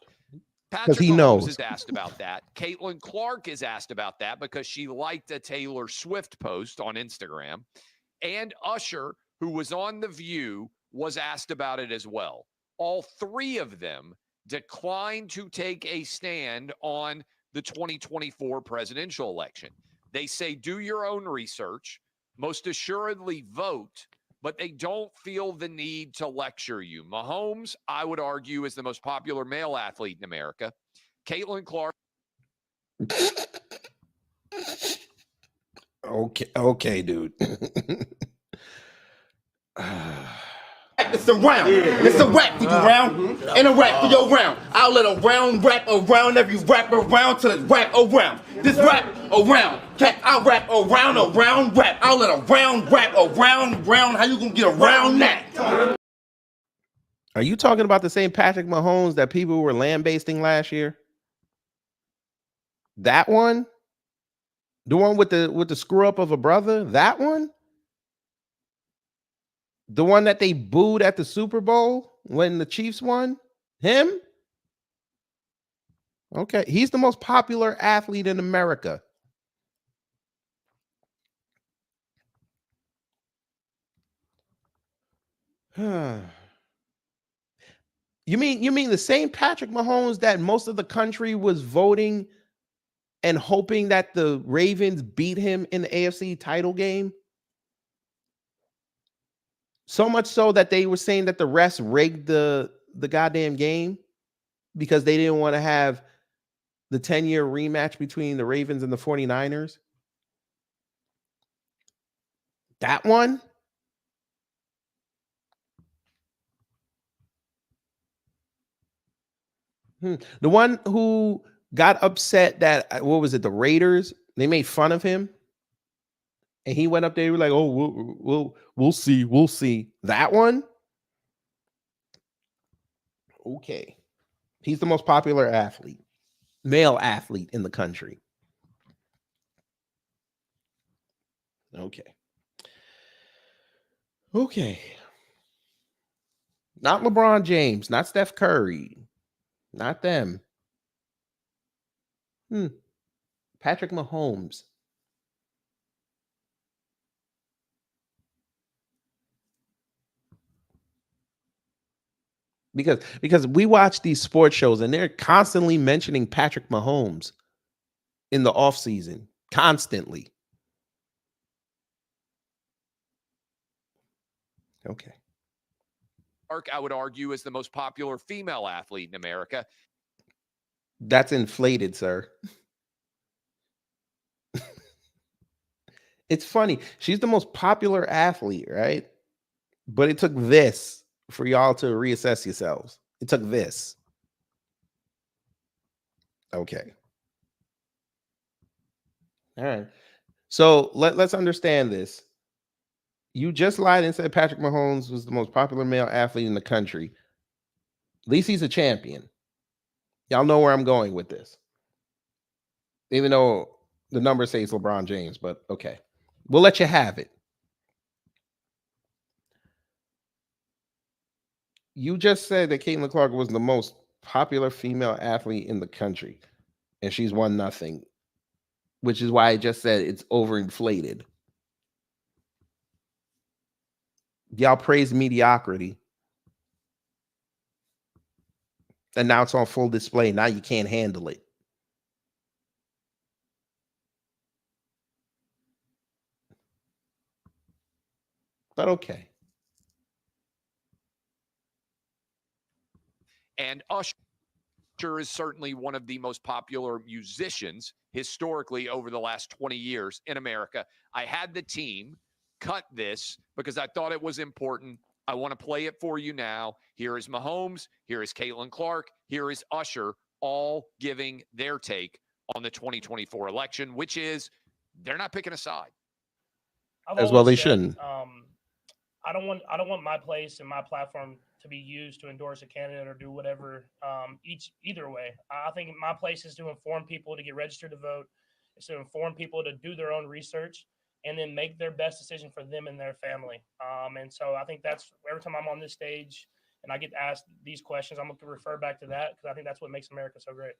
Patrick Mahomes is asked about that. Caitlin Clark is asked about that because she liked a Taylor Swift post on Instagram. And Usher, who was on The View, was asked about it as well. All three of them declined to take a stand on the 2024 presidential election. They say, do your own research, most assuredly vote, but they don't feel the need to lecture you. Mahomes, I would argue, is the most popular male athlete in America. Caitlin Clark. Okay, dude. It's a round. It's a rap for you round. And a rap for your round. I'll let a round rap around every rap around till it's rap around. This rap around. I'll rap around a round rap. I'll let a round rap around round. How you gonna get around that? Are you talking about the same Patrick Mahomes that people were lambasting last year? That one? The one with the screw up of a brother? That one? The one that they booed at the Super Bowl when the Chiefs won? Him? Okay, he's the most popular athlete in America. You mean the same Patrick Mahomes that most of the country was voting and hoping that the Ravens beat him in the AFC title game? So much so that they were saying that the refs rigged the goddamn game because they didn't want to have the 10-year rematch between the Ravens and the 49ers? That one? The one who got upset that, what was it, the Raiders? They made fun of him. And he went up there, like, oh, we'll see. That one? Okay. He's the most popular athlete, male athlete in the country. Okay. Not LeBron James, not Steph Curry, not them. Patrick Mahomes. Because we watch these sports shows and they're constantly mentioning Patrick Mahomes in the offseason, constantly. Okay. Clark, I would argue, is the most popular female athlete in America. That's inflated, sir. It's funny. She's the most popular athlete, right? But it took this for y'all to reassess yourselves. It took this. Okay. All right. So let's understand this. You just lied and said Patrick Mahomes was the most popular male athlete in the country. At least he's a champion. Y'all know where I'm going with this. Even though the number says LeBron James, but okay. We'll let you have it. You just said that Caitlin Clark was the most popular female athlete in the country, and she's won nothing, which is why I just said it's overinflated. Y'all praise mediocrity, and now it's on full display. Now you can't handle it. But okay. And Usher is certainly one of the most popular musicians historically over the last 20 years in America. I had the team cut this because I thought it was important. I want to play it for you now. Here is Mahomes. Here is Caitlin Clark. Here is Usher, all giving their take on the 2024 election, which is they're not picking a side. As well, they shouldn't. I don't want my place and my platform to be used to endorse a candidate or do whatever. Either way, I think my place is to inform people to get registered to vote. It's to inform people to do their own research and then make their best decision for them and their family. And so I think that's every time I'm on this stage and I get asked these questions, I'm going to refer back to that because I think that's what makes America so great.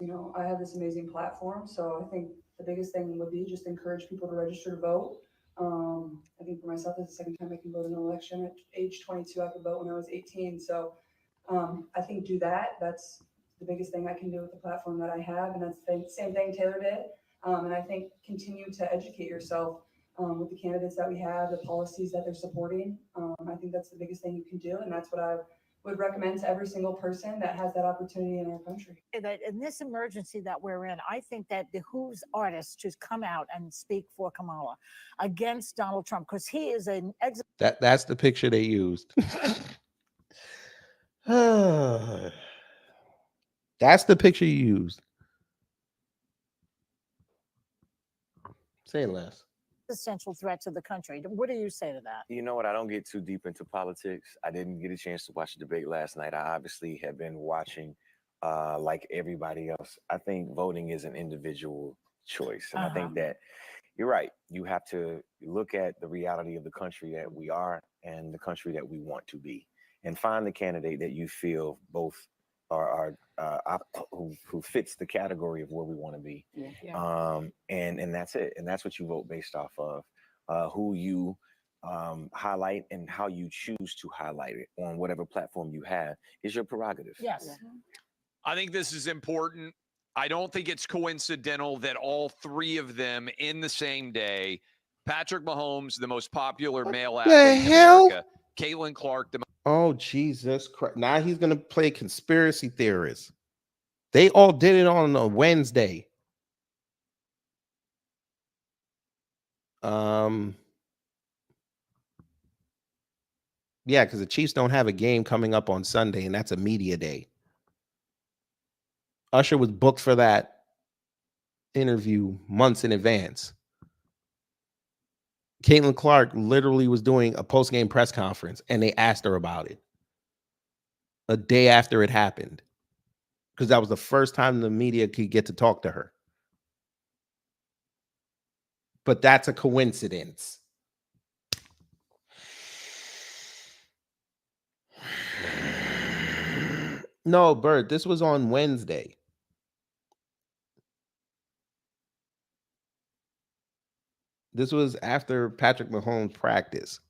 You know, I have this amazing platform, so I think the biggest thing would be just encourage people to register to vote. I think for myself, it's the second time I can vote in an election. At age 22, I could vote when I was 18. So I think do that. That's the biggest thing I can do with the platform that I have. And that's the same thing Taylor did. And I think continue to educate yourself with the candidates that we have, the policies that they're supporting. I think that's the biggest thing you can do. And that's what I would recommend to every single person that has that opportunity in our country. In this emergency that we're in, I think that behooves artists to come out and speak for Kamala against Donald Trump because he is an That's the picture they used. That's the picture you used. Say less. Existential threat to the country. What do you say to that? You know what? I don't get too deep into politics. I didn't get a chance to watch the debate last night. I obviously have been watching like everybody else. I think voting is an individual choice. And I think that you're right. You have to look at the reality of the country that we are and the country that we want to be and find the candidate that you feel both are who fits the category of where we want to be. And that's it. And that's what you vote based off of who you highlight and how you choose to highlight it on whatever platform you have is your prerogative. Yes. I think this is important. I don't think it's coincidental that all three of them in the same day, Patrick Mahomes, the most popular male athlete in America, Caitlin Clark, the Oh, Jesus Christ. Now he's going to play conspiracy theorist. They all did it on a Wednesday. Yeah, because the Chiefs don't have a game coming up on Sunday, and that's a media day. Usher was booked for that interview months in advance. Caitlin Clark literally was doing a post-game press conference, and they asked her about it a day after it happened, because that was the first time the media could get to talk to her. But that's a coincidence. No, Bert, this was on Wednesday. This was after Patrick Mahomes' practice.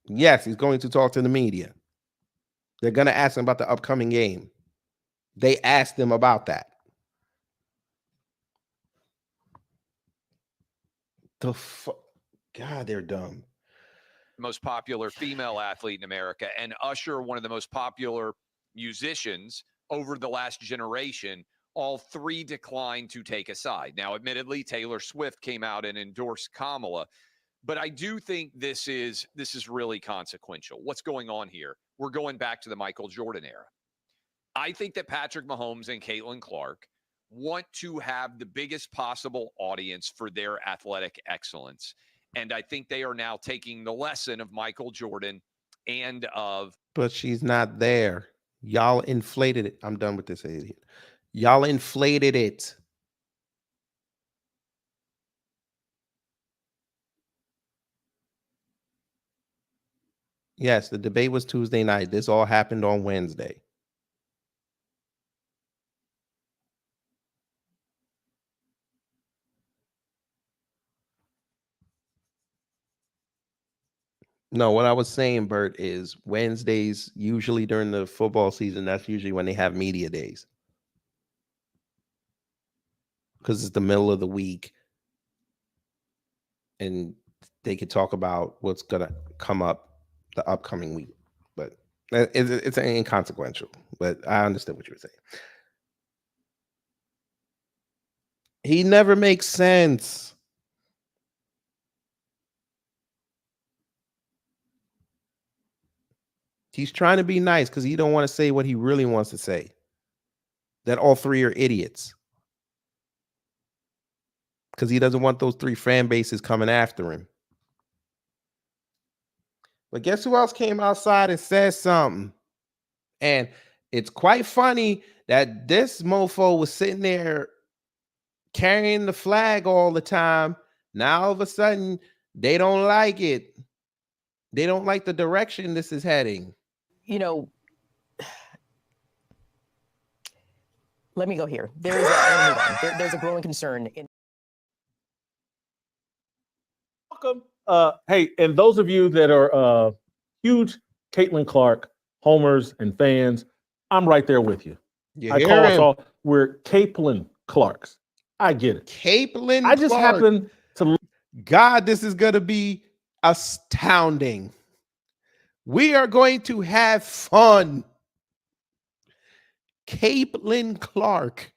Yes, he's going to talk to the media. They're going to ask him about the upcoming game. They asked him about that. God, they're dumb. Most popular female athlete in America, and Usher, one of the most popular musicians over the last generation. All three declined to take a side. Now, admittedly, Taylor Swift came out and endorsed Kamala, but I do think this is really consequential. What's going on here? We're going back to the Michael Jordan era. I think that Patrick Mahomes and Caitlin Clark want to have the biggest possible audience for their athletic excellence. And I think they are now taking the lesson of Michael Jordan and of... But she's not there. Y'all inflated it. I'm done with this idiot. Y'all inflated it. Yes, the debate was Tuesday night. This all happened on Wednesday. No, what I was saying, Bert, is Wednesdays, usually during the football season, that's usually when they have media days. Because it's the middle of the week. And they could talk about what's going to come up the upcoming week. But it's inconsequential. But I understood what you were saying. He never makes sense. He's trying to be nice because he don't want to say what he really wants to say. That all three are idiots. Because he doesn't want those three fan bases coming after him. But guess who else came outside and said something? And it's quite funny that this mofo was sitting there carrying the flag all the time. Now all of a sudden, they don't like it. They don't like the direction this is heading. You know, let me go here. There's a growing concern in... Welcome. Hey, and those of you that are huge Caitlin Clark homers and fans, I'm right there with you. I call us all, we're Caitlin Clarks. I get it. Caitlin I just Clark. happen to... God, this is going to be astounding. We are going to have fun. Caitlin Clark.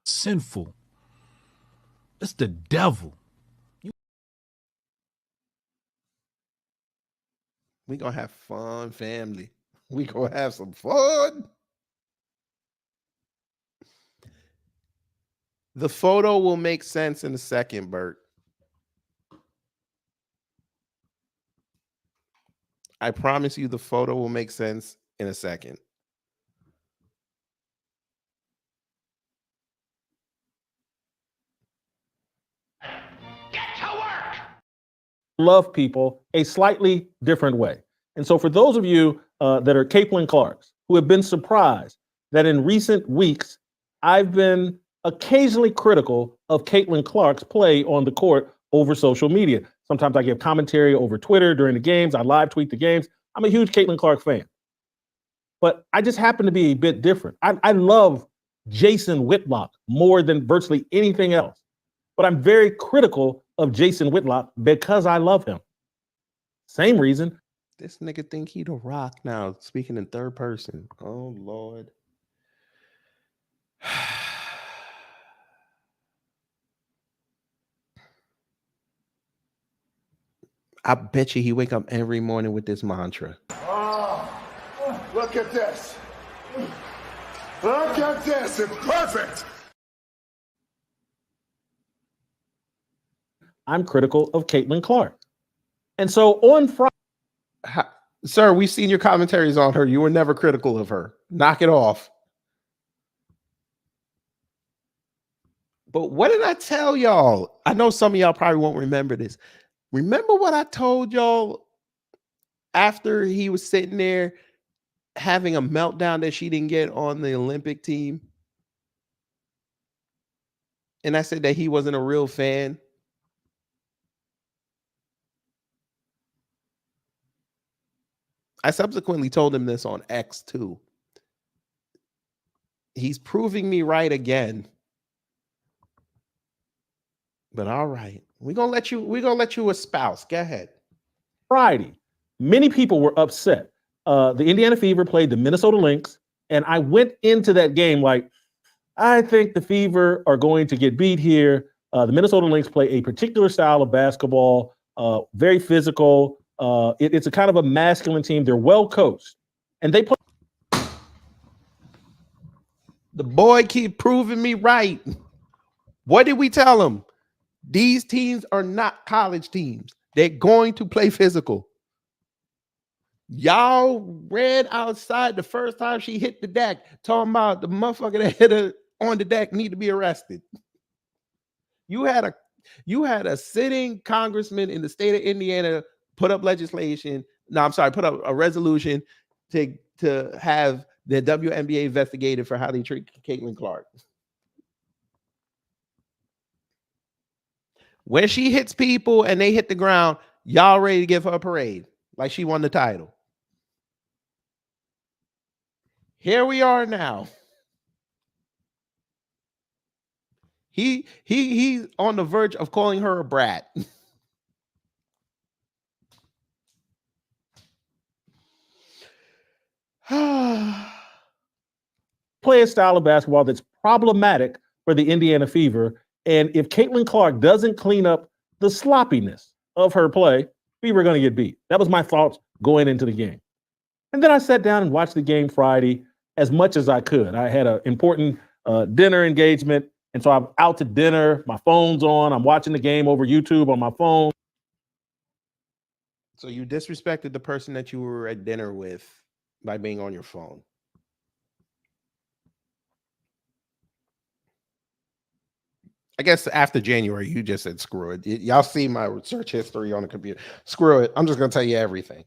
Sinful. It's the devil. We gonna have fun, family. We gonna have some fun. The photo will make sense in a second, Bert. I promise you the photo will make sense in a second. Love people a slightly different way. And so for those of you that are Caitlin Clarks who have been surprised that in recent weeks, I've been occasionally critical of Caitlin Clark's play on the court over social media. Sometimes I give commentary over Twitter during the games. I live tweet the games. I'm a huge Caitlin Clark fan. But I just happen to be a bit different. I love Jason Whitlock more than virtually anything else. But I'm very critical of Jason Whitlock because I love him. Same reason. This nigga think he the Rock now, speaking in third person. Oh, Lord. I bet you he wake up every morning with this mantra. Oh, look at this. Look at this. It's perfect. I'm critical of Caitlin Clark. And so on Friday, sir, we've seen your commentaries on her. You were never critical of her. Knock it off. But what did I tell y'all? I know some of y'all probably won't remember this. Remember what I told y'all after he was sitting there having a meltdown that she didn't get on the Olympic team? And I said that he wasn't a real fan. I subsequently told him this on X too. He's proving me right again. But all right, we're gonna let you espouse. Go ahead. Friday, many people were upset. The Indiana Fever played the Minnesota Lynx, and I went into that game like, I think the Fever are going to get beat here. The Minnesota Lynx play a particular style of basketball, very physical. It's a kind of a masculine team. They're well coached, and they play. The boy keep proving me right. What did we tell him? These teams are not college teams. They're going to play physical. Y'all ran outside the first time she hit the deck, talking about the motherfucker that hit her on the deck need to be arrested. You had a sitting congressman in the state of Indiana put up legislation. No, I'm sorry, put up a resolution to have the WNBA investigated for how they treat Caitlin Clark. When she hits people and they hit the ground, y'all ready to give her a parade like she won the title. Here we are now. He's on the verge of calling her a brat. Play a style of basketball that's problematic for the Indiana Fever. And if Caitlin Clark doesn't clean up the sloppiness of her play, Fever are going to get beat. That was my thoughts going into the game. And then I sat down and watched the game Friday as much as I could. I had an important dinner engagement. And so I'm out to dinner. My phone's on. I'm watching the game over YouTube on my phone. So you disrespected the person that you were at dinner with by being on your phone. I guess after January, you just said, screw it. Y'all see my search history on the computer. Screw it. I'm just going to tell you everything.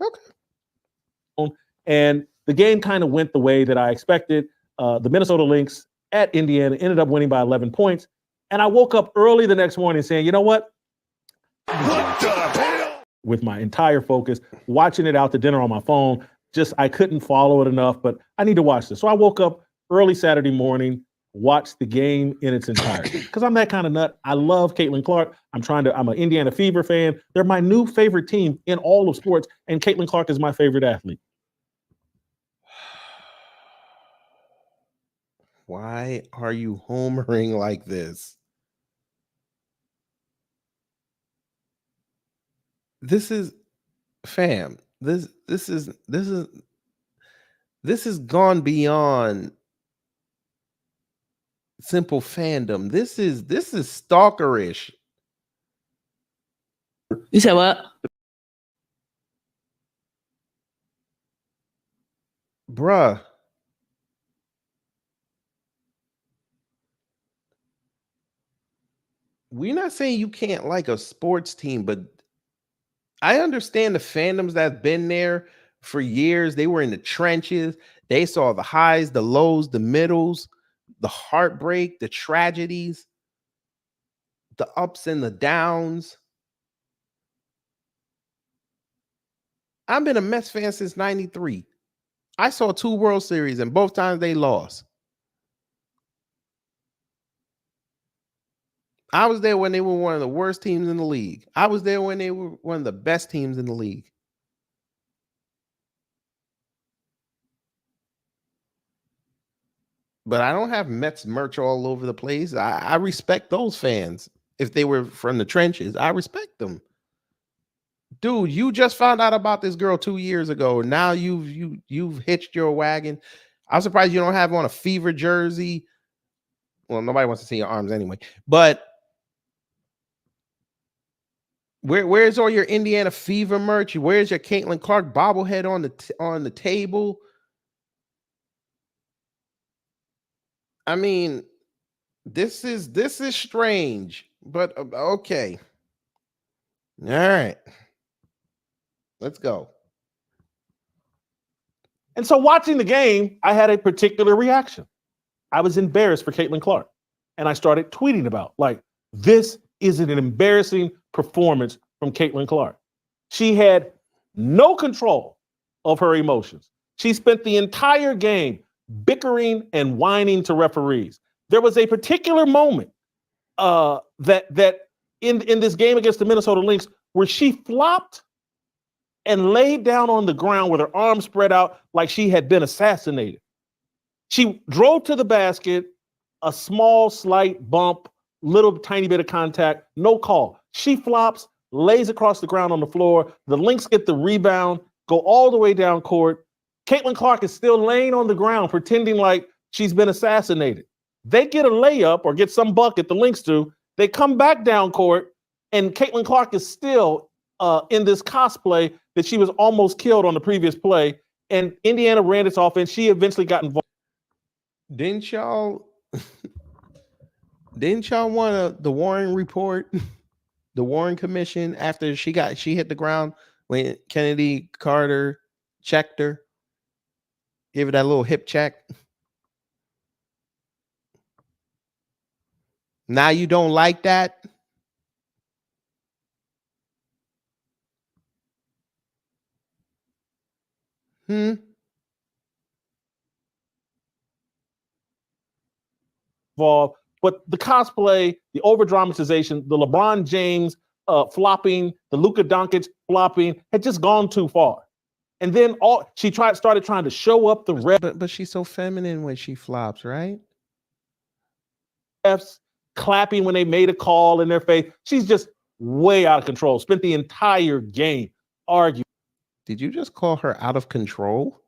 Okay. And the game kind of went the way that I expected. The Minnesota Lynx at Indiana ended up winning by 11 points. And I woke up early the next morning saying, you know what? With my entire focus, watching it out to dinner on my phone. Just, I couldn't follow it enough, but I need to watch this. So I woke up early Saturday morning, watched the game in its entirety because I'm that kind of nut. I love Caitlin Clark. I'm an Indiana Fever fan. They're my new favorite team in all of sports, and Caitlin Clark is my favorite athlete. Why are you homering like this? This is, fam. This has gone beyond simple fandom. This is stalkerish. You said what? Bruh. We're not saying you can't like a sports team, but I understand the fandoms that's been there for years. They were in the trenches. They saw the highs, the lows, the middles, the heartbreak, the tragedies, the ups and the downs. I've been a Mets fan since '93. I saw 2 World Series and both times they lost. I was there when they were one of the worst teams in the league. I was there when they were one of the best teams in the league. But I don't have Mets merch all over the place. I respect those fans. If they were from the trenches, I respect them. Dude, you just found out about this girl 2 years ago. Now you've hitched your wagon. I'm surprised you don't have on a Fever jersey. Well, nobody wants to see your arms anyway. But where's all your Indiana Fever merch? Where's your Caitlin Clark bobblehead on the table? I mean, this is strange, but okay. All right. Let's go. And so watching the game, I had a particular reaction. I was embarrassed for Caitlin Clark. And I started tweeting about, like, this is an embarrassing performance from Caitlin Clark. She had no control of her emotions. She spent the entire game bickering and whining to referees. There was a particular moment that in this game against the Minnesota Lynx where she flopped and laid down on the ground with her arms spread out like she had been assassinated. She drove to the basket, a small, slight bump, little tiny bit of contact, no call. She flops, lays across the ground on the floor. The Lynx get the rebound, go all the way down court. Caitlin Clark is still laying on the ground, pretending like she's been assassinated. They get a layup or get some bucket, the Lynx do. They come back down court, and Caitlin Clark is still in this cosplay that she was almost killed on the previous play. And Indiana ran its offense. She eventually got involved. Didn't y'all want the Warren report, the Warren Commission after she hit the ground when Kennedy Carter checked her, gave her that little hip check? Now you don't like that? Involved, but the cosplay, the over dramatization, the LeBron James flopping, the Luka Doncic flopping had just gone too far. And then she started trying to show up the refs. But she's so feminine when she flops, right? Refs clapping when they made a call in their face. She's just way out of control. Spent the entire game arguing. Did you just call her out of control?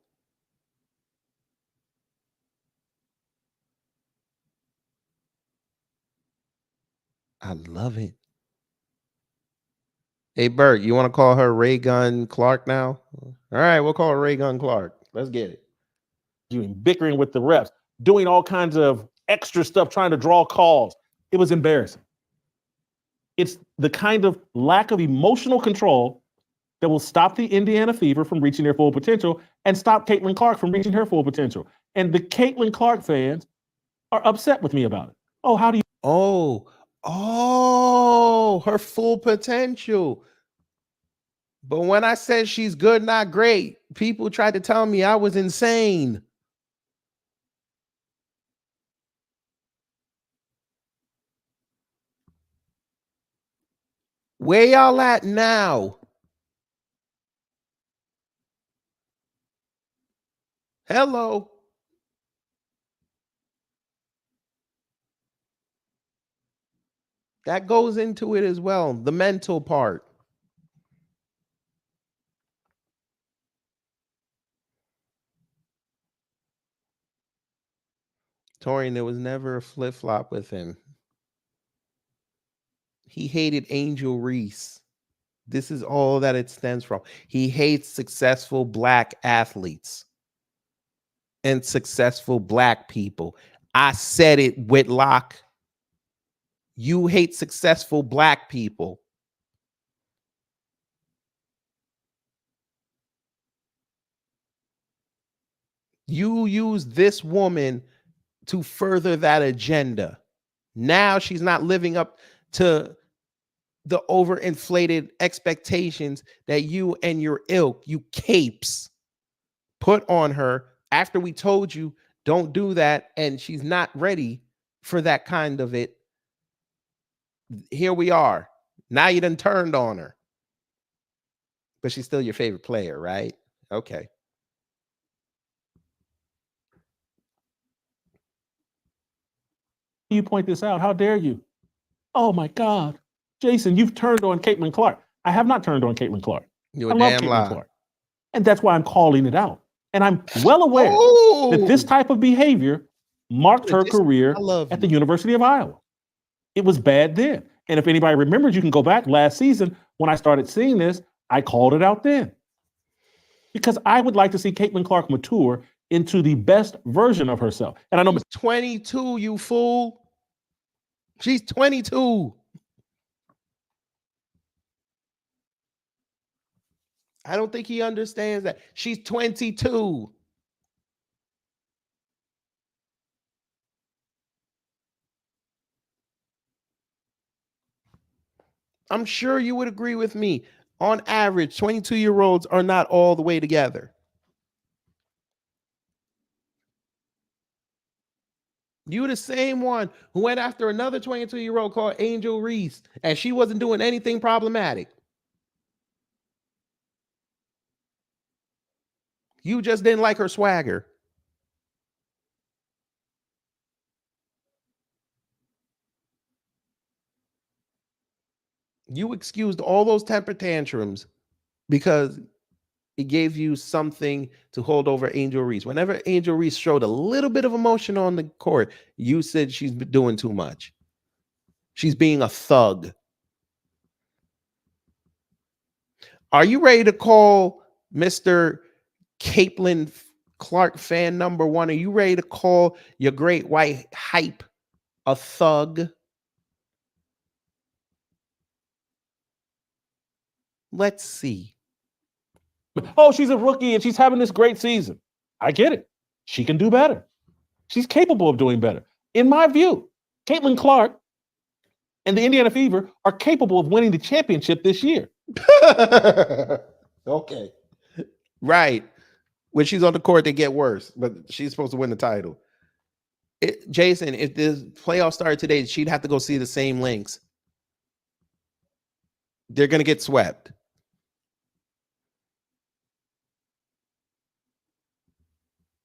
I love it. Hey, Bert, you want to call her Ray Gun Clark now? All right, we'll call her Ray Gun Clark. Let's get it. Bickering with the refs, doing all kinds of extra stuff, trying to draw calls. It was embarrassing. It's the kind of lack of emotional control that will stop the Indiana Fever from reaching their full potential and stop Caitlin Clark from reaching her full potential. And the Caitlin Clark fans are upset with me about it. Oh, how do you? Oh, her full potential. But when I said she's good, not great, people tried to tell me I was insane. Where y'all at now? Hello. That goes into it as well, the mental part. Torian, there was never a flip-flop with him. He hated Angel Reese. This is all that it stems from. He hates successful Black athletes and successful Black people. I said it, Whitlock. You hate successful Black people. You use this woman to further that agenda. Now she's not living up to the overinflated expectations that you and your ilk, you capes, put on her after we told you don't do that, and she's not ready for that kind of it. here we are. Now you done turned on her. But she's still your favorite player, right? Okay. You point this out. How dare you? Oh my God. Jason, you've turned on Caitlin Clark. I have not turned on Caitlin Clark. You're I a love damn Caitlin lie. Clark. And that's why I'm calling it out. And I'm well aware that this type of behavior marked her career at the University of Iowa. It was bad then. And if anybody remembers, you can go back last season when I started seeing this, I called it out then. Because I would like to see Caitlin Clark mature into the best version of herself. And I know She's 22, you fool. She's 22. I don't think he understands that. She's 22. I'm sure you would agree with me. On average, 22-year-olds are not all the way together. You the same one who went after another 22-year-old called Angel Reese, and she wasn't doing anything problematic. You just didn't like her swagger. You excused all those temper tantrums because it gave you something to hold over Angel Reese. Whenever Angel Reese showed a little bit of emotion on the court, you said she's doing too much. She's being a thug. Are you ready to call Mr. Caitlin Clark fan number one? Are you ready to call your great white hype a thug? Let's see. Oh, she's a rookie and she's having this great season. I get it. She can do better. She's capable of doing better. In my view, Caitlin Clark and the Indiana Fever are capable of winning the championship this year. Okay. Right. When she's on the court, they get worse, but she's supposed to win the title. Jason, if the playoffs started today, she'd have to go see the same links. They're going to get swept.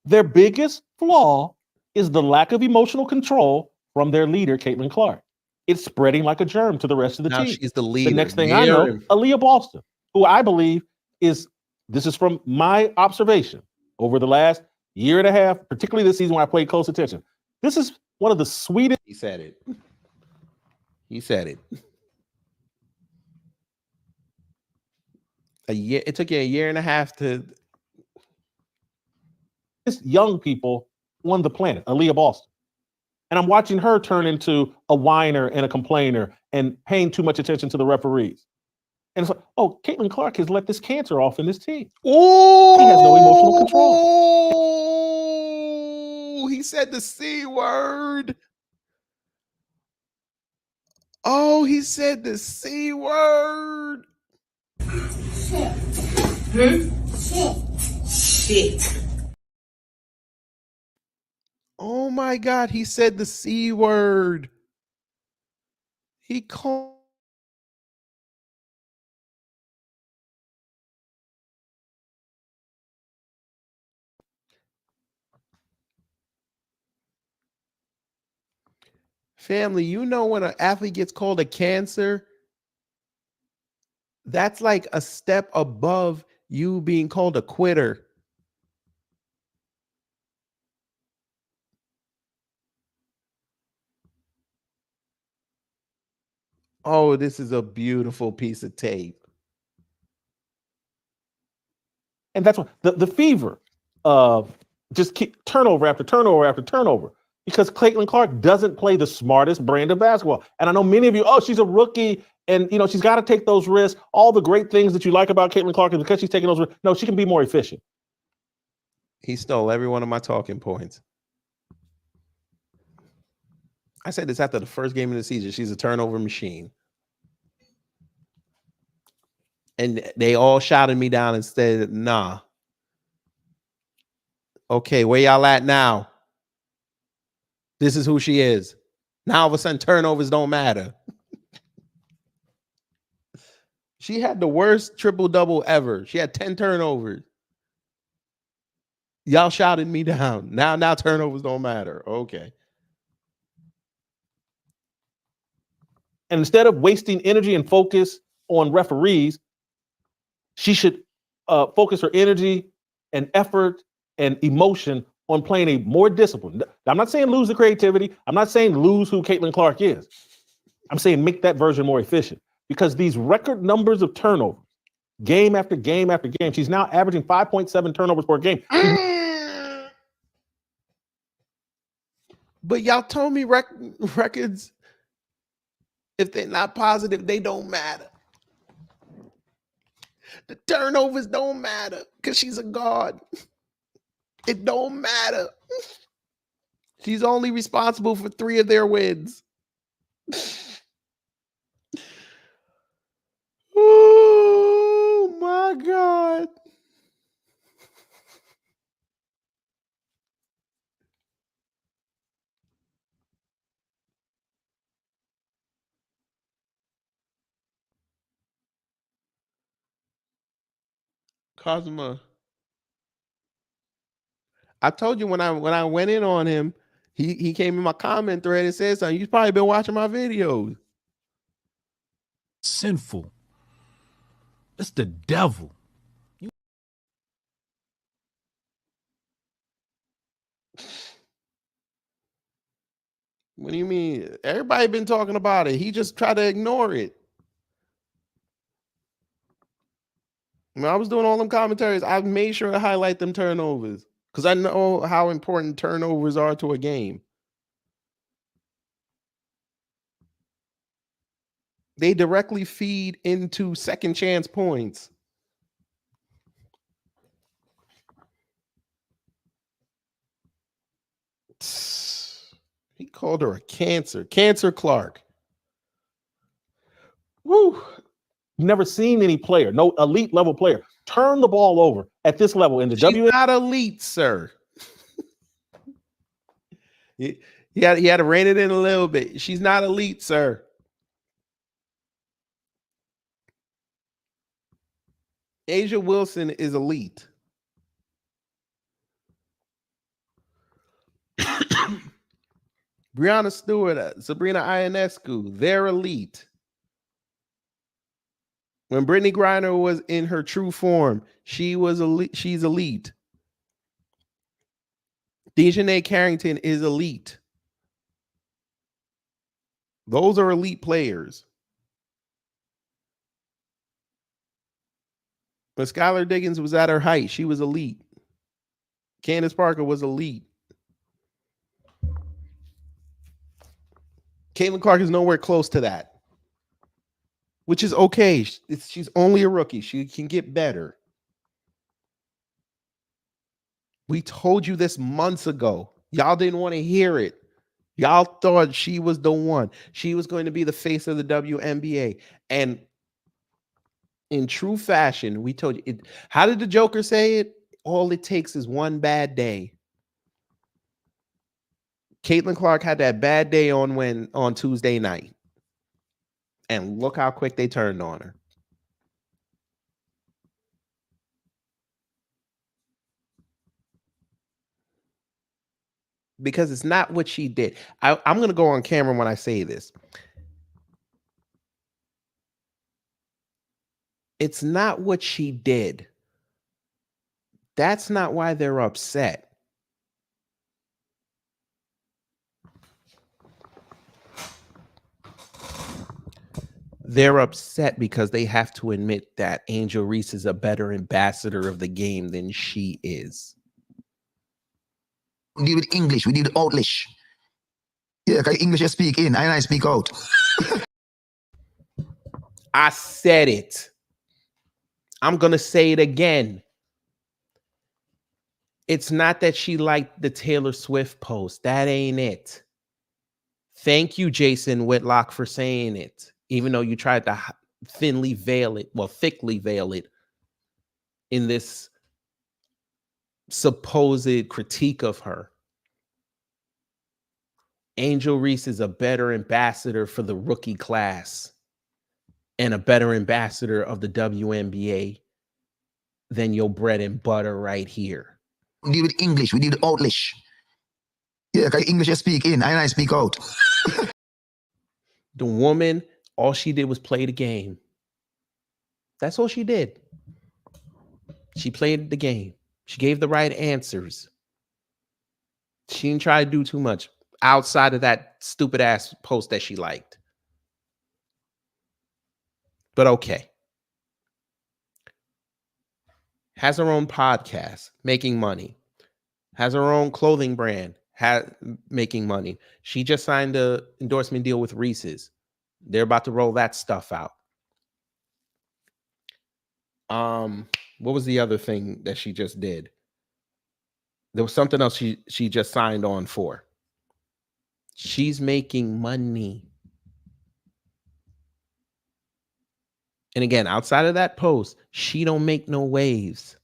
Their biggest flaw is the lack of emotional control from their leader, Caitlin Clark. It's spreading like a germ to the rest of the Now team. she's the leader. The next thing I know, Aaliyah Boston, who I believe is, this is from my observation over the last year and a half, particularly this season when I played close attention. This is one of the sweetest. He said it. He said it. It took you a year and a half to. Young people on the planet, Aaliyah Boston. And I'm watching her turn into a whiner and a complainer and paying too much attention to the referees. And it's like, oh, Caitlin Clark has let this cancer off in this team. Oh, he has no emotional control. Oh, he said the C word. Oh, he said the C word. Shit. Oh my God, he said the C word. He called. Family, you know when an athlete gets called a cancer, that's like a step above you being called a quitter. Oh, this is a beautiful piece of tape. And that's what the fever just keep turnover after turnover after turnover because Caitlin Clark doesn't play the smartest brand of basketball. And I know many of you, oh, she's a rookie and you know she's got to take those risks. All the great things that you like about Caitlin Clark is because she's taking those risks. No, she can be more efficient. He stole every one of my talking points. I said this after the first game of the season. She's a turnover machine. And they all shouted me down and said, nah. Okay, where y'all at now? This is who she is. Now all of a sudden turnovers don't matter. She had the worst triple-double ever. She had 10 turnovers. Y'all shouted me down. Now turnovers don't matter. Okay. And instead of wasting energy and focus on referees, she should focus her energy and effort and emotion on playing a more disciplined. I'm not saying lose the creativity. I'm not saying lose who Caitlin Clark is. I'm saying make that version more efficient, because these record numbers of turnovers, game after game after game, she's now averaging 5.7 turnovers per game. But y'all told me records, if they're not positive, they don't matter. The turnovers don't matter because she's a guard. It don't matter. She's only responsible for 3 of their wins. Oh my God. Cosma. I told you when I went in on him, he came in my comment thread and said something. You've probably been watching my videos. Sinful. It's the devil. What do you mean? Everybody been talking about it. He just tried to ignore it. When I was doing all them commentaries, I made sure to highlight them turnovers because I know how important turnovers are to a game. They directly feed into second chance points. He called her a cancer. Cancer Clark. Woo. Never seen any player, no elite level player, turn the ball over at this level in the WNBA. Not elite, sir. he had to rein it in a little bit. She's not elite, sir. Asia Wilson is elite. Brianna Stewart, Sabrina Ionescu, they're elite. When Brittany Griner was in her true form, she was elite. She's elite. Dejanay Carrington is elite. Those are elite players. When Skylar Diggins was at her height, she was elite. Candace Parker was elite. Caitlin Clark is nowhere close to that, which is okay. She's only a rookie. She can get better. We told you this months ago. Y'all didn't want to hear it. Y'all thought she was the one. She was going to be the face of the WNBA. And in true fashion, we told you it. How did the Joker say it? All it takes is one bad day. Caitlin Clark had that bad day on Tuesday night. And look how quick they turned on her. Because it's not what she did. I'm going to go on camera when I say this. It's not what she did. That's not why they're upset. They're upset because they have to admit that Angel Reese is a better ambassador of the game than she is. We deal with English, we deal with Outlish. Yeah, because English you speak in, and I speak out. I said it. I'm going to say it again. It's not that she liked the Taylor Swift post. That ain't it. Thank you, Jason Whitlock, for saying it. Even though you tried to thickly veil it in this supposed critique of her. Angel Reese is a better ambassador for the rookie class. and a better ambassador of the WNBA than your bread and butter right here. We deal with English. We deal with Outlish. Yeah, because English you speak in, and I speak out. The woman, all she did was play the game. That's all she did. She played the game. She gave the right answers. She didn't try to do too much outside of that stupid ass post that she liked. But okay. Has her own podcast, making money. Has her own clothing brand, making money. She just signed an endorsement deal with Reese's. They're about to roll that stuff out. What was the other thing that she just did? There was something else she just signed on for. She's making money. And again, outside of that post, she don't make no waves.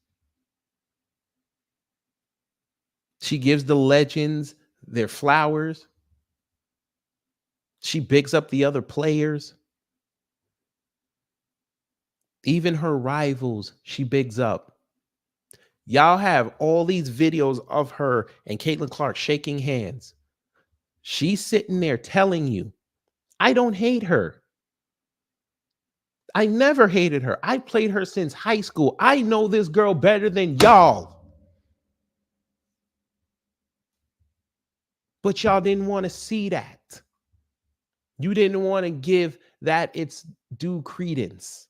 She gives the legends their flowers. She bigs up the other players. Even her rivals, she bigs up. Y'all have all these videos of her and Caitlin Clark shaking hands. She's sitting there telling you, I don't hate her. I never hated her. I played her since high school. I know this girl better than y'all. But y'all didn't want to see that. You didn't want to give that its due credence.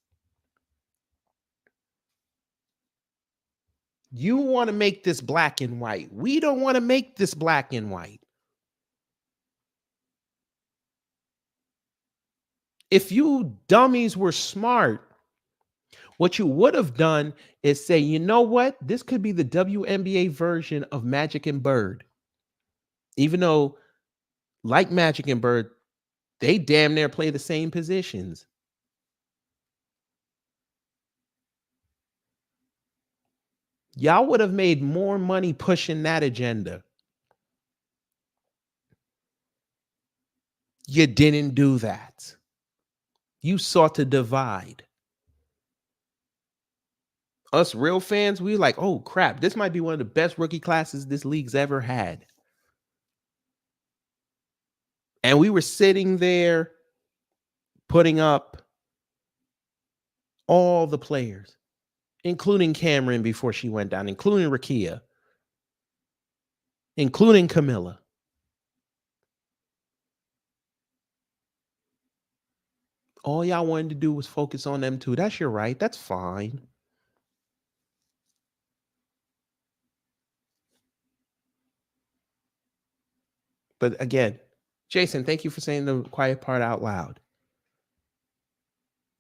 You want to make this black and white. We don't want to make this black and white. If you dummies were smart, what you would have done is say, you know what? This could be the WNBA version of Magic and Bird. Even though, like Magic and Bird, they damn near play the same positions. Y'all would have made more money pushing that agenda. You didn't do that. You sought to divide. Us real fans, we like, oh crap, this might be one of the best rookie classes this league's ever had. And we were sitting there putting up all the players, including Cameron before she went down, including Rakia, including Camilla. All y'all wanted to do was focus on them two. That's your right. That's fine. But again, Jason, thank you for saying the quiet part out loud.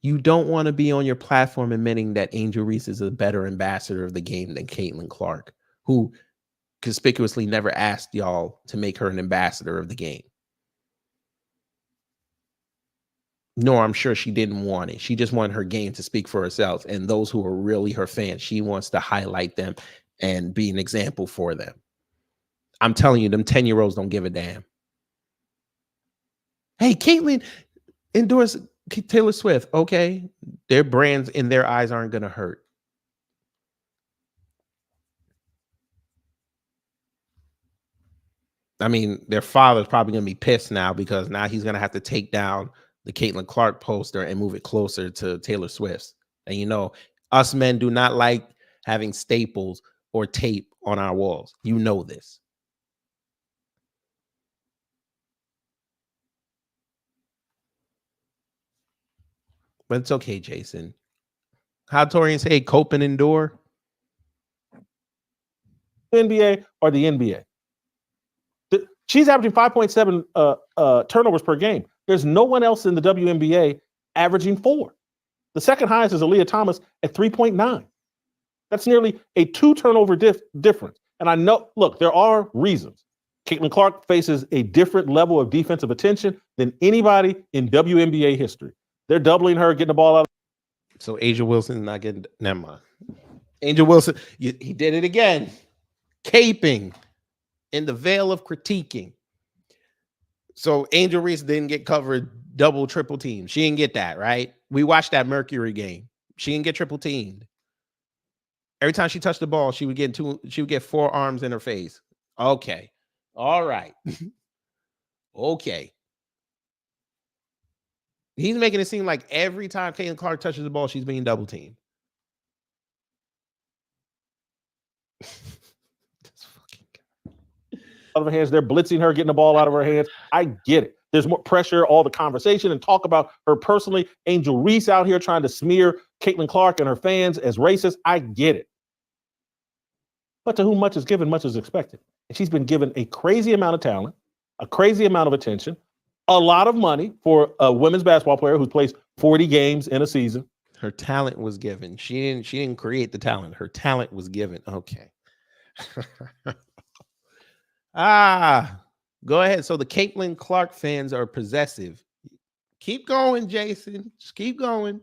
You don't want to be on your platform admitting that Angel Reese is a better ambassador of the game than Caitlin Clark, who conspicuously never asked y'all to make her an ambassador of the game. Nor I'm sure she didn't want it. She just wanted her game to speak for herself. And those who are really her fans, she wants to highlight them and be an example for them. I'm telling you, them 10-year-olds don't give a damn. Hey, Caitlin endorsed Taylor Swift. Okay, their brands in their eyes aren't going to hurt. I mean, their father's probably going to be pissed now because now he's going to have to take down the Caitlin Clark poster and move it closer to Taylor Swift's. And you know, us men do not like having staples or tape on our walls. You know this. But it's okay, Jason. How Torian say, cope and endure? NBA or the NBA. She's averaging 5.7 turnovers per game. There's no one else in the WNBA averaging 4. The second highest is Aaliyah Thomas at 3.9. That's nearly a 2 turnover difference. And I know, look, there are reasons. Caitlin Clark faces a different level of defensive attention than anybody in WNBA history. They're doubling her, getting the ball out. So Angel Wilson not getting, never mind. Angel Wilson, he did it again. Caping in the veil of critiquing. So Angel Reese didn't get covered double, triple team. She didn't get that, right? We watched that Mercury game. She didn't get triple teamed. Every time she touched the ball, she would get 4 arms in her face. Okay. All right. Okay. He's making it seem like every time Caitlin Clark touches the ball, she's being double teamed. Out of her hands, they're blitzing her, getting the ball out of her hands. I get it. There's more pressure, all the conversation and talk about her personally. Angel Reese out here trying to smear Caitlin Clark and her fans as racist. I get it. But to whom much is given, much is expected. And she's been given a crazy amount of talent, a crazy amount of attention, a lot of money for a women's basketball player who plays 40 games in a season. Her talent was given. She didn't create the talent. Her talent was given. Okay. Go ahead. So the Caitlin Clark fans are possessive. Keep going, Jason. Just keep going.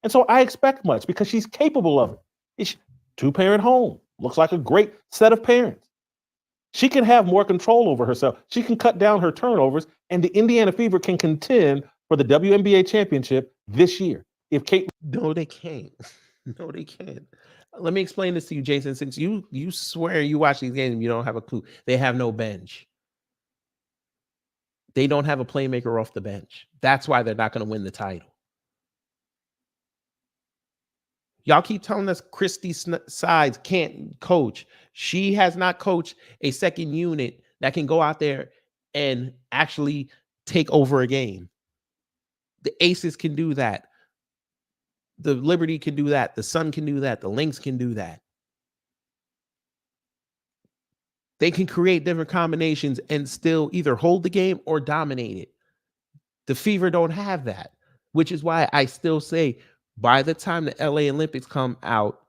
And so I expect much because she's capable of it. It's 2-parent home. Looks like a great set of parents. She can have more control over herself. She can cut down her turnovers, and the Indiana Fever can contend for the WNBA championship this year. If Kate, no, they can't. No, they can't. Let me explain this to you, Jason. Since you swear you watch these games and you don't have a clue, they have no bench. They don't have a playmaker off the bench. That's why they're not going to win the title. Y'all keep telling us Christy Sides can't coach. She has not coached a second unit that can go out there and actually take over a game. The Aces can do that. The Liberty can do that. The Sun can do that. The Lynx can do that. They can create different combinations and still either hold the game or dominate it. The Fever don't have that, which is why I still say by the time the LA Olympics come out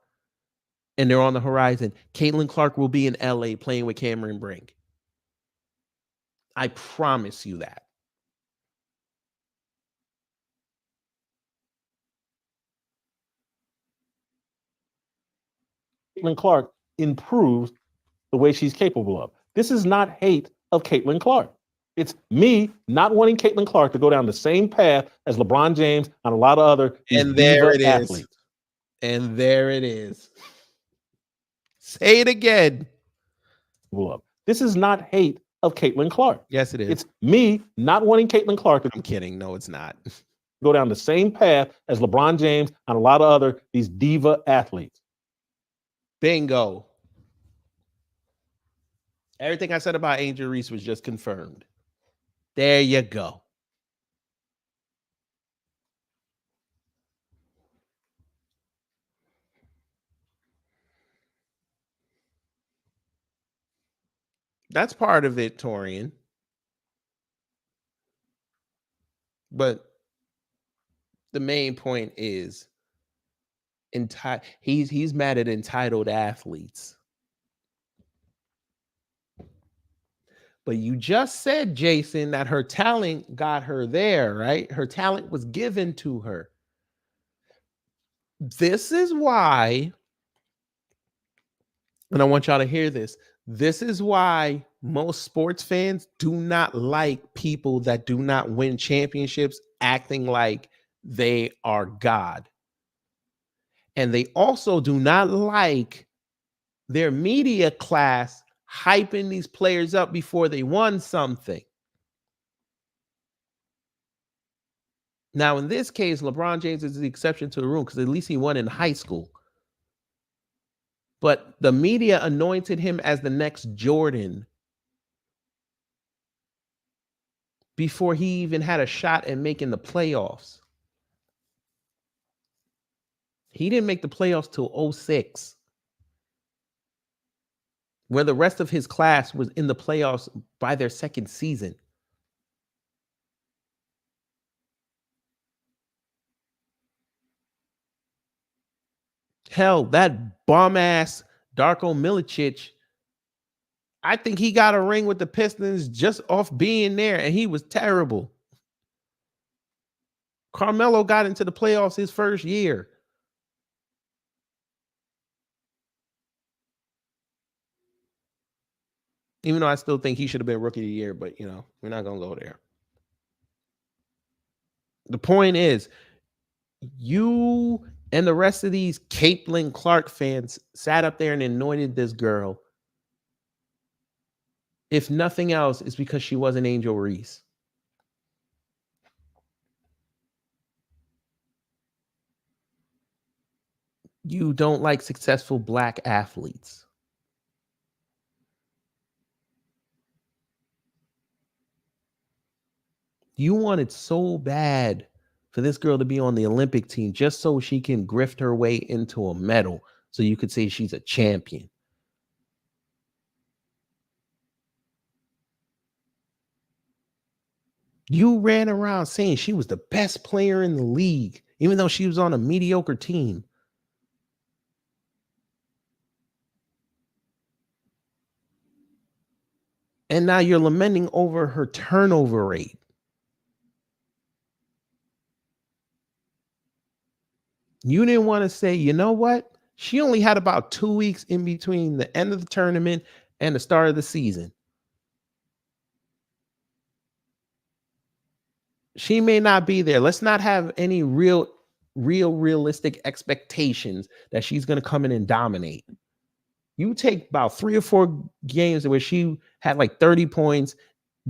and they're on the horizon, Caitlin Clark will be in LA playing with Cameron Brink. I promise you that. Caitlin Clark improves the way she's capable of. This is not hate of Caitlin Clark. It's me not wanting Caitlin Clark to go down the same path as LeBron James and a lot of other and there it athletes. Is. And there it is. Say it again. This is not hate of Caitlin Clark. Yes, it is. It's me not wanting Caitlin Clark to I'm kidding. No, it's not. Go down the same path as LeBron James and a lot of other these diva athletes. Bingo. Everything I said about Angel Reese was just confirmed. There you go. That's part of it, Torian. But the main point is he's mad at entitled athletes. But you just said, Jason, that her talent got her there, right? Her talent was given to her. This is why, and I want y'all to hear this. This is why most sports fans do not like people that do not win championships acting like they are God. And they also do not like their media class hyping these players up before they won something. Now, in this case, LeBron James is the exception to the rule because at least he won in high school. But the media anointed him as the next Jordan before he even had a shot at making the playoffs. He didn't make the playoffs till 2006, where the rest of his class was in the playoffs by their second season. Hell, that bum-ass Darko Milicic, I think he got a ring with the Pistons just off being there, and he was terrible. Carmelo got into the playoffs his first year. Even though I still think he should have been rookie of the year, but we're not gonna go there. The point is, you and the rest of these Caitlin Clark fans sat up there and anointed this girl. If nothing else, it's because she was an Angel Reese. You don't like successful black athletes. You wanted so bad for this girl to be on the Olympic team just so she can grift her way into a medal so you could say she's a champion. You ran around saying she was the best player in the league, even though she was on a mediocre team. And now you're lamenting over her turnover rate. You didn't want to say, you know what? She only had about 2 weeks in between the end of the tournament and the start of the season. She may not be there. Let's not have any realistic expectations that she's going to come in and dominate. You take about 3 or 4 games where she had like 30 points,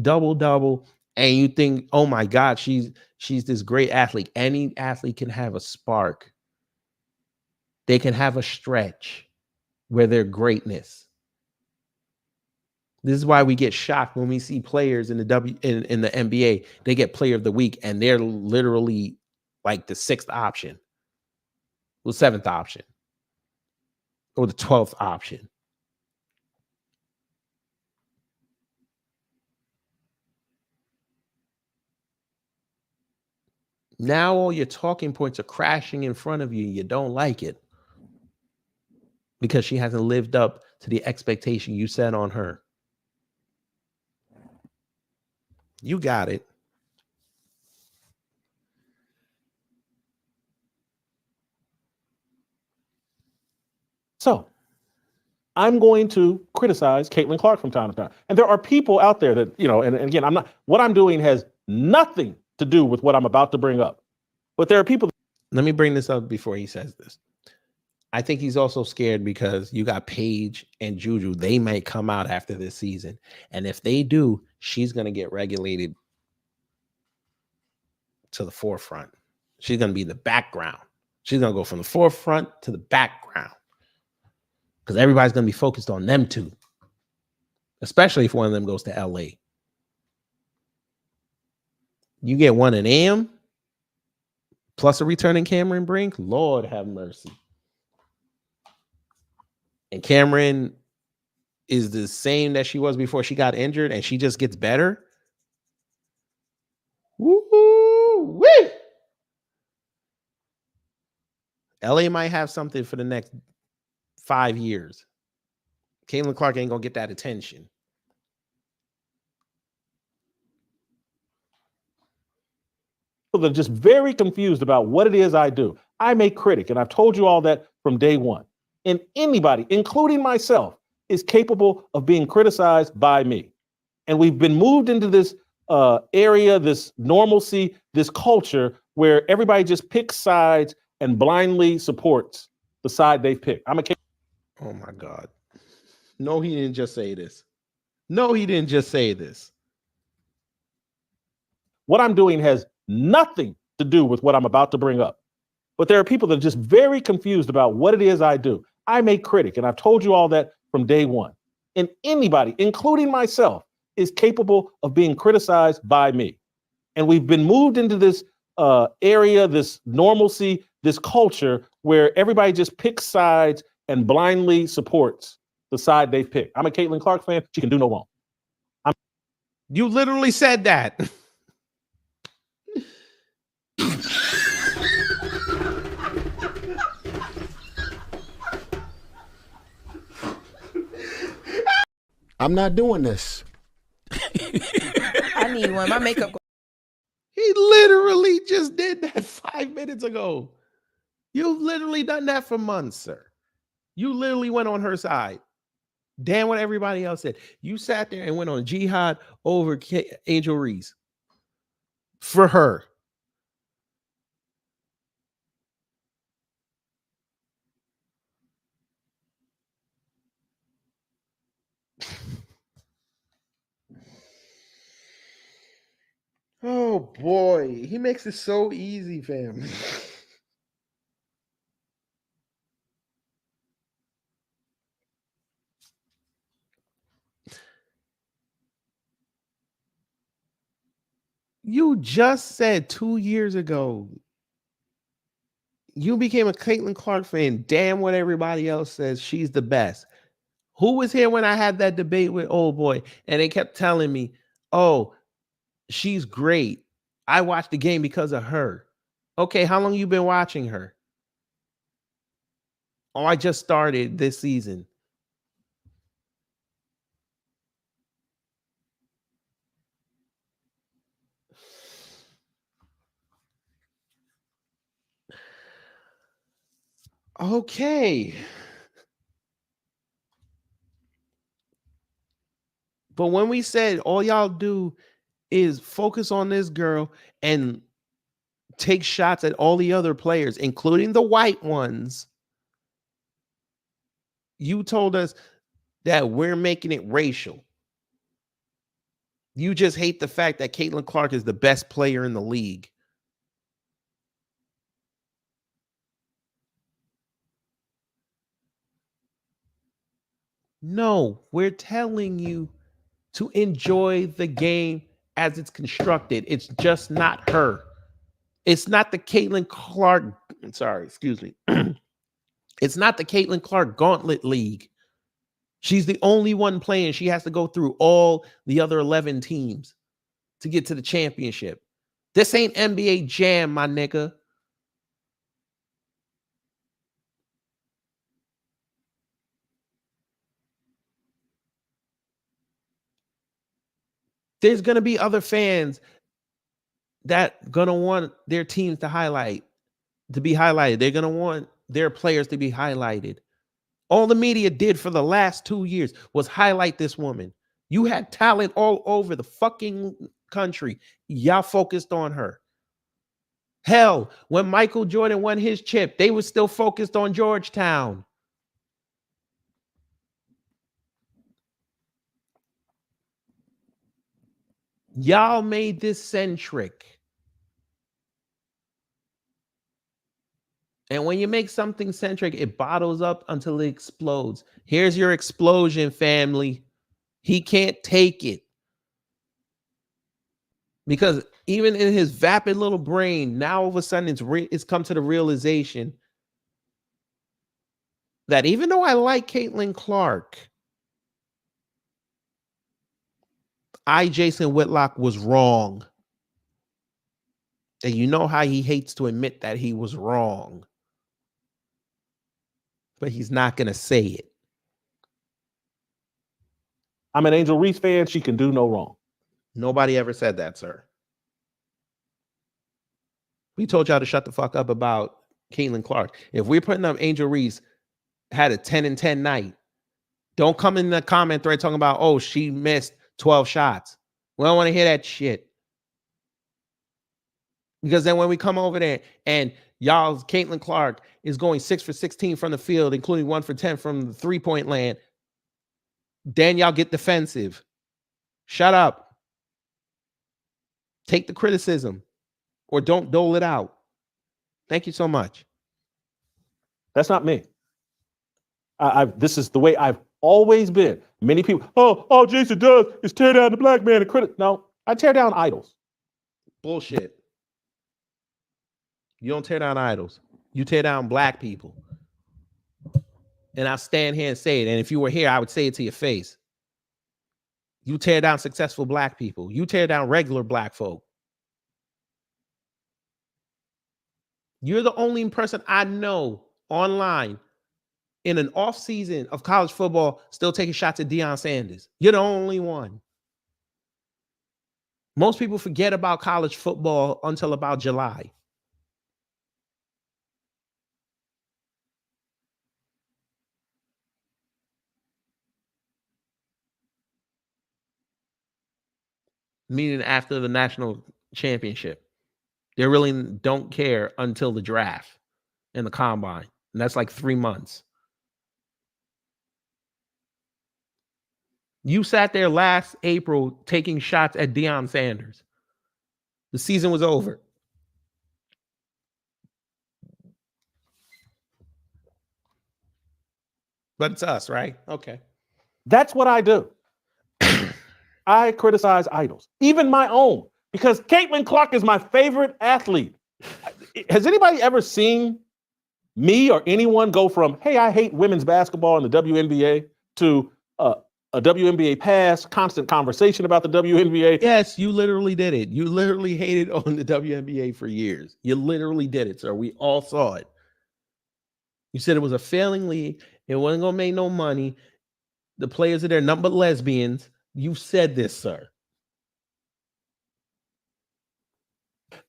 double, and you think, oh my God, she's this great athlete. Any athlete can have a spark. They can have a stretch where their greatness. This is why we get shocked when we see players in the in the NBA. They get player of the week and they're literally like the 6th option, the 7th option, or the 12th option. Now all your talking points are crashing in front of you. You don't like it because she hasn't lived up to the expectation you set on her. You got it. So I'm going to criticize Caitlin Clark from time to time. And there are people out there that, and again, what I'm doing has nothing to do with what I'm about to bring up. But there are people. Let me bring this up before he says this. I think he's also scared because you got Paige and Juju. They might come out after this season. And if they do, she's going to get regulated to the forefront. She's going to be in the background. She's going to go from the forefront to the background because everybody's going to be focused on them two, especially if one of them goes to LA. You get one in AM plus a returning Cameron Brink. Lord have mercy. And Cameron is the same that she was before she got injured, and she just gets better. Woo-wee! LA might have something for the next 5 years. Caitlin Clark ain't gonna get that attention. People that are just very confused about what it is I do. I'm a critic, and I've told you all that from day one. And anybody, including myself, is capable of being criticized by me. And we've been moved into this area, this normalcy, this culture where everybody just picks sides and blindly supports the side they've picked. Oh my God. No, he didn't just say this. No, he didn't just say this. What I'm doing has nothing to do with what I'm about to bring up. But there are people that are just very confused about what it is I do. I'm a critic, and I've told you all that from day one. And anybody, including myself, is capable of being criticized by me. And we've been moved into this area, this normalcy, this culture where everybody just picks sides and blindly supports the side they've picked. I'm a Caitlin Clark fan. She can do no wrong. You literally said that. I'm not doing this. I need one. My makeup. He literally just did that 5 minutes ago. You've literally done that for months, sir. You literally went on her side. Damn what everybody else said. You sat there and went on jihad over Angel Reese for her. Oh boy, he makes it so easy, fam. You just said 2 years ago you became a Caitlin Clark fan. Damn what everybody else says. She's the best. Who was here when I had that debate with old boy and they kept telling me, oh, she's great. I watched the game because of her. Okay, how long you been watching her? Oh, I just started this season. Okay. But when we said all y'all do is focus on this girl and take shots at all the other players, including the white ones, you told us that we're making it racial. You just hate the fact that Caitlin Clark is the best player in the league. No, we're telling you to enjoy the game as it's constructed. It's just not her. It's not the Caitlin Clark. Sorry, excuse me. It's not the Caitlin Clark Gauntlet League. She's the only one playing. She has to go through all the other 11 teams to get to the championship. This ain't NBA Jam, my nigga. There's going to be other fans that going to want their teams to be highlighted. They're going to want their players to be highlighted. All the media did for the last 2 years was highlight this woman. You had talent all over the fucking country. Y'all focused on her. Hell, when Michael Jordan won his chip, they were still focused on Georgetown. Y'all made this centric. And when you make something centric, it bottles up until it explodes. Here's your explosion, family. He can't take it. Because even in his vapid little brain, now all of a sudden it's come to the realization that even though I like Caitlin Clark, Jason Whitlock was wrong. And you know how he hates to admit that he was wrong. But he's not going to say it. I'm an Angel Reese fan. She can do no wrong. Nobody ever said that, sir. We told y'all to shut the fuck up about Caitlin Clark. If we're putting up Angel Reese had a 10-10 night, don't come in the comment thread talking about, oh, she missed 12 shots. We don't want to hear that shit. Because then when we come over there and y'all's Caitlin Clark is going 6 for 16 from the field, including 1 for 10 from the 3-point land, then y'all get defensive. Shut up. Take the criticism or don't dole it out. Thank you so much. That's not me. This is the way I've always been. Many people, all Jason does is tear down the black man and critic. No, I tear down idols. Bullshit. You don't tear down idols. You tear down black people. And I'll stand here and say it. And if you were here, I would say it to your face. You tear down successful black people. You tear down regular black folk. You're the only person I know online in an off season of college football still taking shots at Deion Sanders. You're the only one. Most people forget about college football until about July. meaning after the national championship. They really don't care until the draft and the combine. And that's like 3 months. You sat there last April taking shots at Deion Sanders. The season was over. But it's us, right? Okay. That's what I do. I criticize idols, even my own, because Caitlin Clark is my favorite athlete. Has anybody ever seen me or anyone go from, hey, I hate women's basketball in the WNBA to a WNBA pass, constant conversation about the WNBA? Yes, you literally did it. You literally hated on the WNBA for years. You literally did it, sir. We all saw it. You said it was a failing league. It wasn't going to make no money. The players are there, nothing but lesbians. You said this, sir.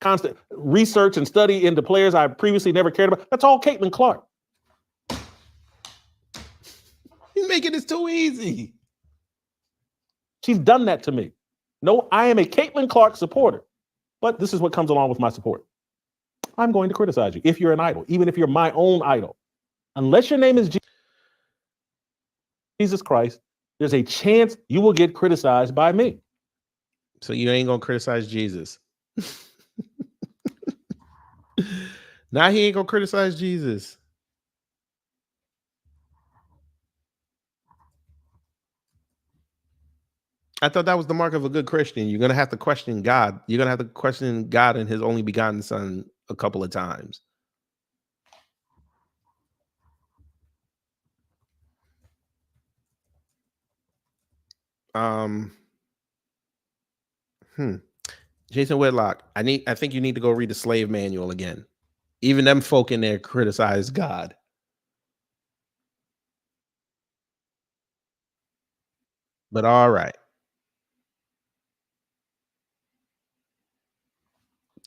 Constant research and study into players I previously never cared about. That's all Caitlin Clark. He's making this too easy. She's done that to me. No, I am a Caitlin Clark supporter, but this is what comes along with my support. I'm going to criticize you if you're an idol, even if you're my own idol. Unless your name is Jesus Christ, there's a chance you will get criticized by me. So you ain't going to criticize Jesus. Now he ain't going to criticize Jesus. I thought that was the mark of a good Christian. You're going to have to question God. You're going to have to question God and his only begotten son a couple of times. Jason Whitlock, I think you need to go read the slave manual again. Even them folk in there criticize God. But all right.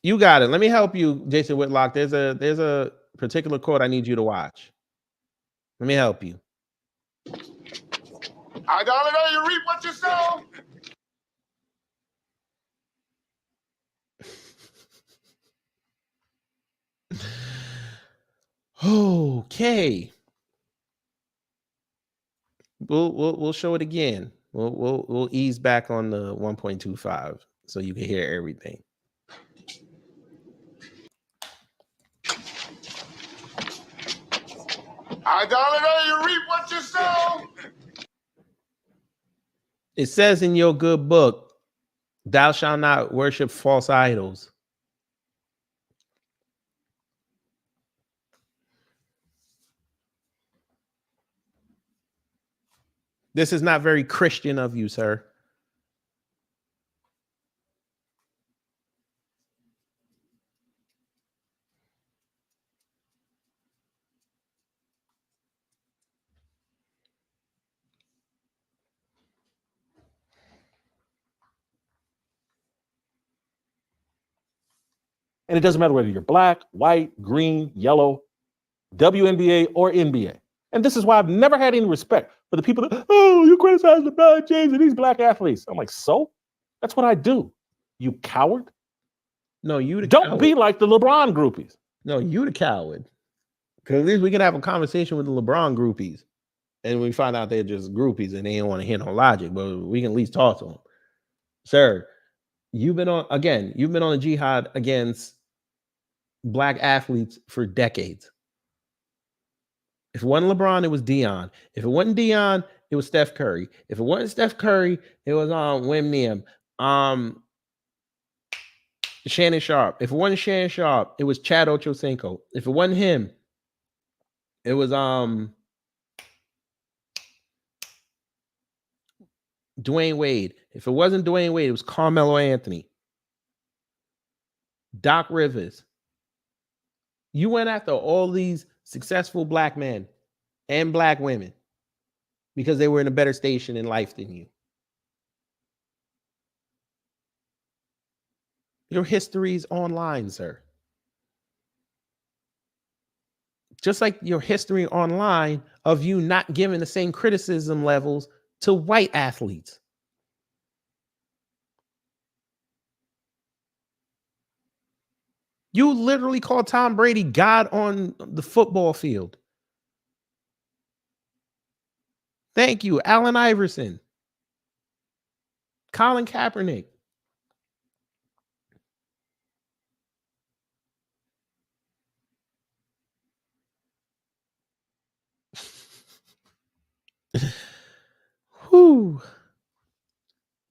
You got it. Let me help you, Jason Whitlock. There's a particular quote I need you to watch. Let me help you. I don't know, you reap what you sow. Okay. We'll show it again. We'll ease back on the 1.25 so you can hear everything. I don't know, you reap what you sow. It says in your good book, thou shalt not worship false idols. This is not very Christian of you, sir. And it doesn't matter whether you're black, white, green, yellow, WNBA or NBA. And this is why I've never had any respect for the people that, oh, you criticize LeBron James and these black athletes. I'm like, so? That's what I do. You coward. No, you the don't coward. be like the LeBron groupies. No, you the coward. Because at least we can have a conversation with the LeBron groupies. And we find out they're just groupies and they don't want to hear no logic, but we can at least talk to them. Sir, you've been on a jihad against black athletes for decades. If it wasn't LeBron, it was Deion. If it wasn't Deion, it was Steph Curry. If it wasn't Steph Curry, it was Wim Neum. Shannon Sharp. If it wasn't Shannon Sharp, it was Chad Ochocinco. If it wasn't him, it was Dwayne Wade. If it wasn't Dwayne Wade, it was Carmelo Anthony. Doc Rivers. You went after all these successful black men and black women because they were in a better station in life than you. Your history's online, sir. Just like your history online of you not giving the same criticism levels to white athletes. You literally called Tom Brady God on the football field. Thank you, Allen Iverson, Colin Kaepernick. Whew.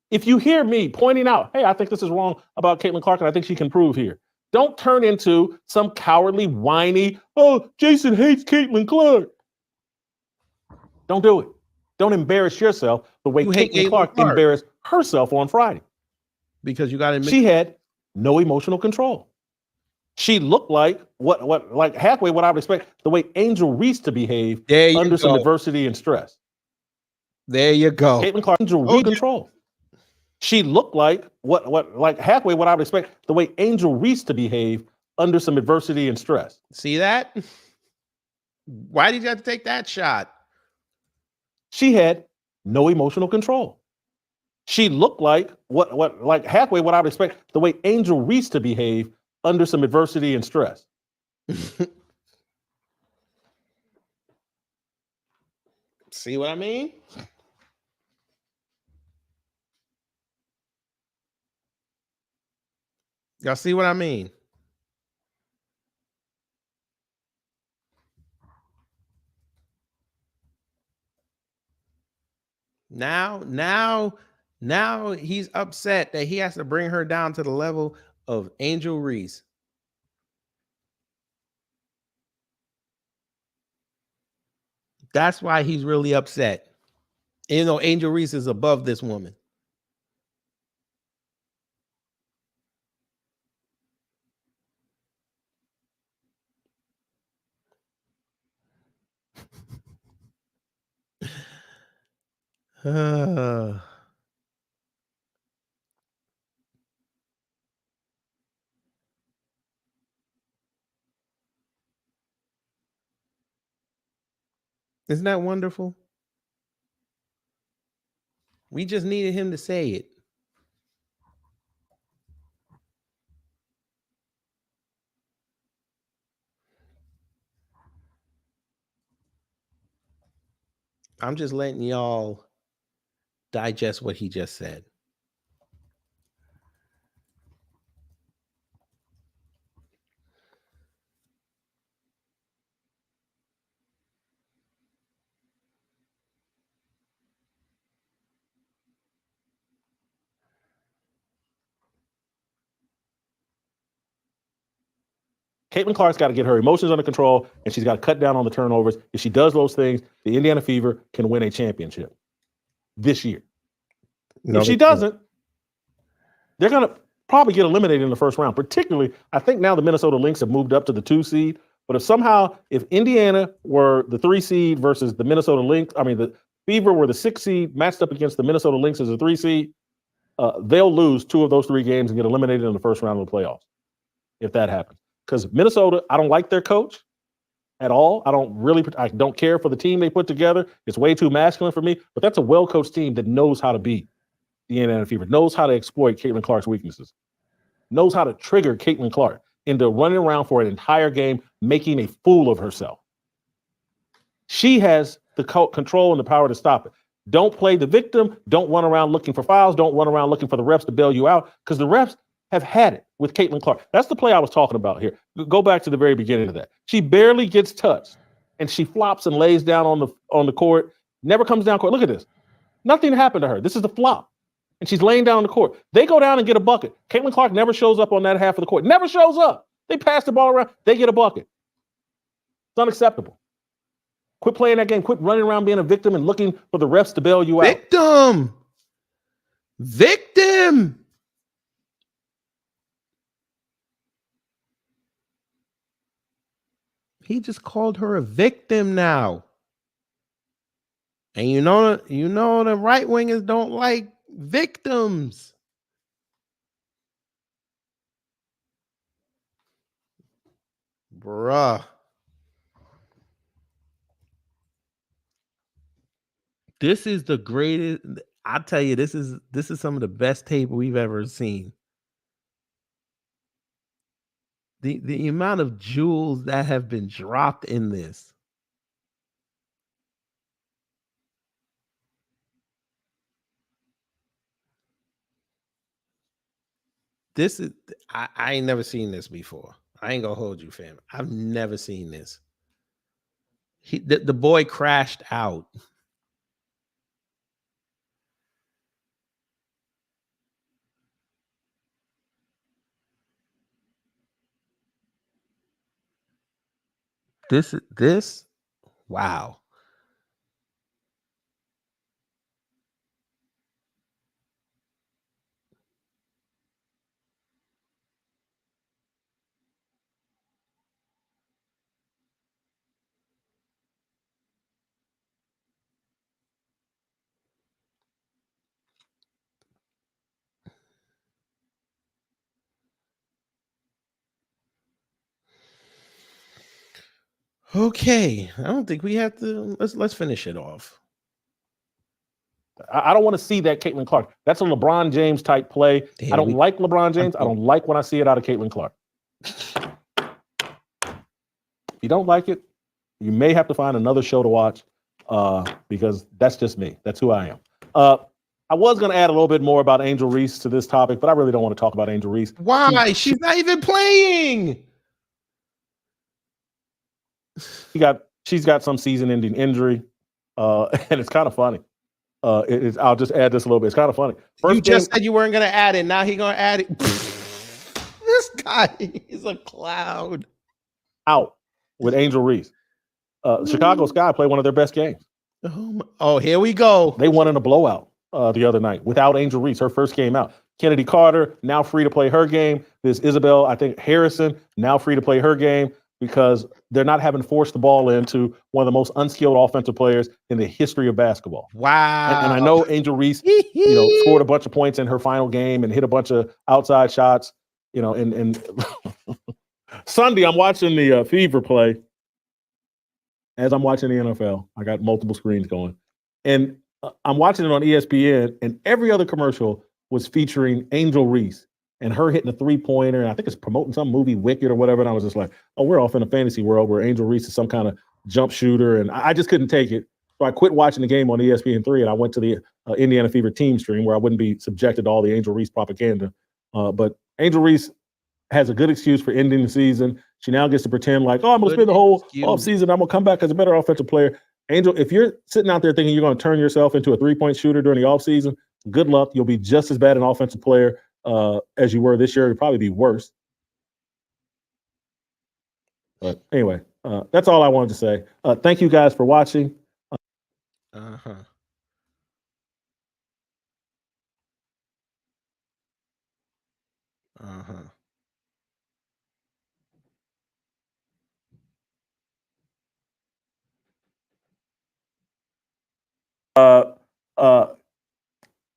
If you hear me pointing out, hey, I think this is wrong about Caitlin Clark, and I think she can prove here, don't turn into some cowardly, whiny, oh, Jason hates Caitlin Clark. Don't do it. Don't embarrass yourself the way Caitlin Clark embarrassed herself on Friday. Because you got to admit, she had no emotional control. She looked like like halfway what I would expect the way Angel Reese to behave under some adversity and stress. There you go. Caitlin Clark, Angel Reese control. She looked like like halfway what I would expect the way Angel Reese to behave under some adversity and stress. See that? Why did you have to take that shot? She had no emotional control. She looked like like halfway what I would expect the way Angel Reese to behave under some adversity and stress. See what I mean? Y'all see what I mean? Now he's upset that he has to bring her down to the level of Angel Reese. That's why he's really upset. You know, Angel Reese is above this woman. Isn't that wonderful? We just needed him to say it. I'm just letting y'all digest what he just said. Caitlin Clark's got to get her emotions under control, and she's got to cut down on the turnovers. If she does those things, the Indiana Fever can win a championship this year. No, if she doesn't, they're going to probably get eliminated in the first round. Particularly, I think now the Minnesota Lynx have moved up to the 2 seed. But if Indiana were the 3 seed versus the Minnesota Lynx, the Fever were the 6 seed matched up against the Minnesota Lynx as a 3 seed, they'll lose 2 of those 3 games and get eliminated in the first round of the playoffs if that happens. Because Minnesota, I don't like their coach at all. I don't care for the team they put together. It's way too masculine for me. But that's a well-coached team that knows how to beat the Indiana Fever, knows how to exploit Caitlin Clark's weaknesses, knows how to trigger Caitlin Clark into running around for an entire game, making a fool of herself. She has the control and the power to stop it. Don't play the victim. Don't run around looking for fouls. Don't run around looking for the refs to bail you out, because the refs have had it with Caitlin Clark. That's the play I was talking about here. Go back to the very beginning of that. She barely gets touched, and she flops and lays down on the court, never comes down court. Look at this. Nothing happened to her. This is the flop. And she's laying down on the court. They go down and get a bucket. Caitlin Clark never shows up on that half of the court. Never shows up. They pass the ball around. They get a bucket. It's unacceptable. Quit playing that game. Quit running around being a victim and looking for the refs to bail you out. Victim. He just called her a victim now. And you know the right wingers don't like victims. Bruh. This is the greatest. I tell you, this is some of the best tape we've ever seen. The amount of jewels that have been dropped in this. This is I ain't never seen this before. I ain't gonna hold you, fam. I've never seen this. The boy crashed out. This wow. Okay, I don't think we have to. Let's finish it off. I don't want to see that Caitlin Clark. That's a LeBron James type play. I don't like LeBron James. I don't like when I see it out of Caitlin Clark. If you don't like it, you may have to find another show to watch because that's just me. That's who I am. I was going to add a little bit more about Angel Reese to this topic, but I really don't want to talk about Angel Reese. Why? She's not even playing. She's got some season-ending injury, and it's kind of funny. I'll just add this a little bit. It's kind of funny. You just said you weren't going to add it. Now he's going to add it. This guy is a clown. Out with Angel Reese. Chicago Sky played one of their best games. Oh, here we go. They won in a blowout the other night without Angel Reese, her first game out. Kennedy Carter, now free to play her game. There's Isabel, I think Harrison, now free to play her game because they're not having to force the ball into one of the most unskilled offensive players in the history of basketball. Wow. And I know Angel Reese, scored a bunch of points in her final game and hit a bunch of outside shots, and Sunday, I'm watching the Fever play as I'm watching the NFL. I got multiple screens going. And I'm watching it on ESPN, and every other commercial was featuring Angel Reese and her hitting a three-pointer. And I think it's promoting some movie, Wicked or whatever. And I was just like, oh, we're off in a fantasy world where Angel Reese is some kind of jump shooter. And I just couldn't take it. So I quit watching the game on ESPN3, and I went to the Indiana Fever team stream where I wouldn't be subjected to all the Angel Reese propaganda. But Angel Reese has a good excuse for ending the season. She now gets to pretend like, oh, I'm going to spend the whole offseason. I'm going to come back as a better offensive player. Angel, if you're sitting out there thinking you're going to turn yourself into a three-point shooter during the offseason, good luck. You'll be just as bad an offensive player as you were this year. You'll probably be worse. But anyway, that's all I wanted to say. Thank you guys for watching. Uh-huh. Uh-huh.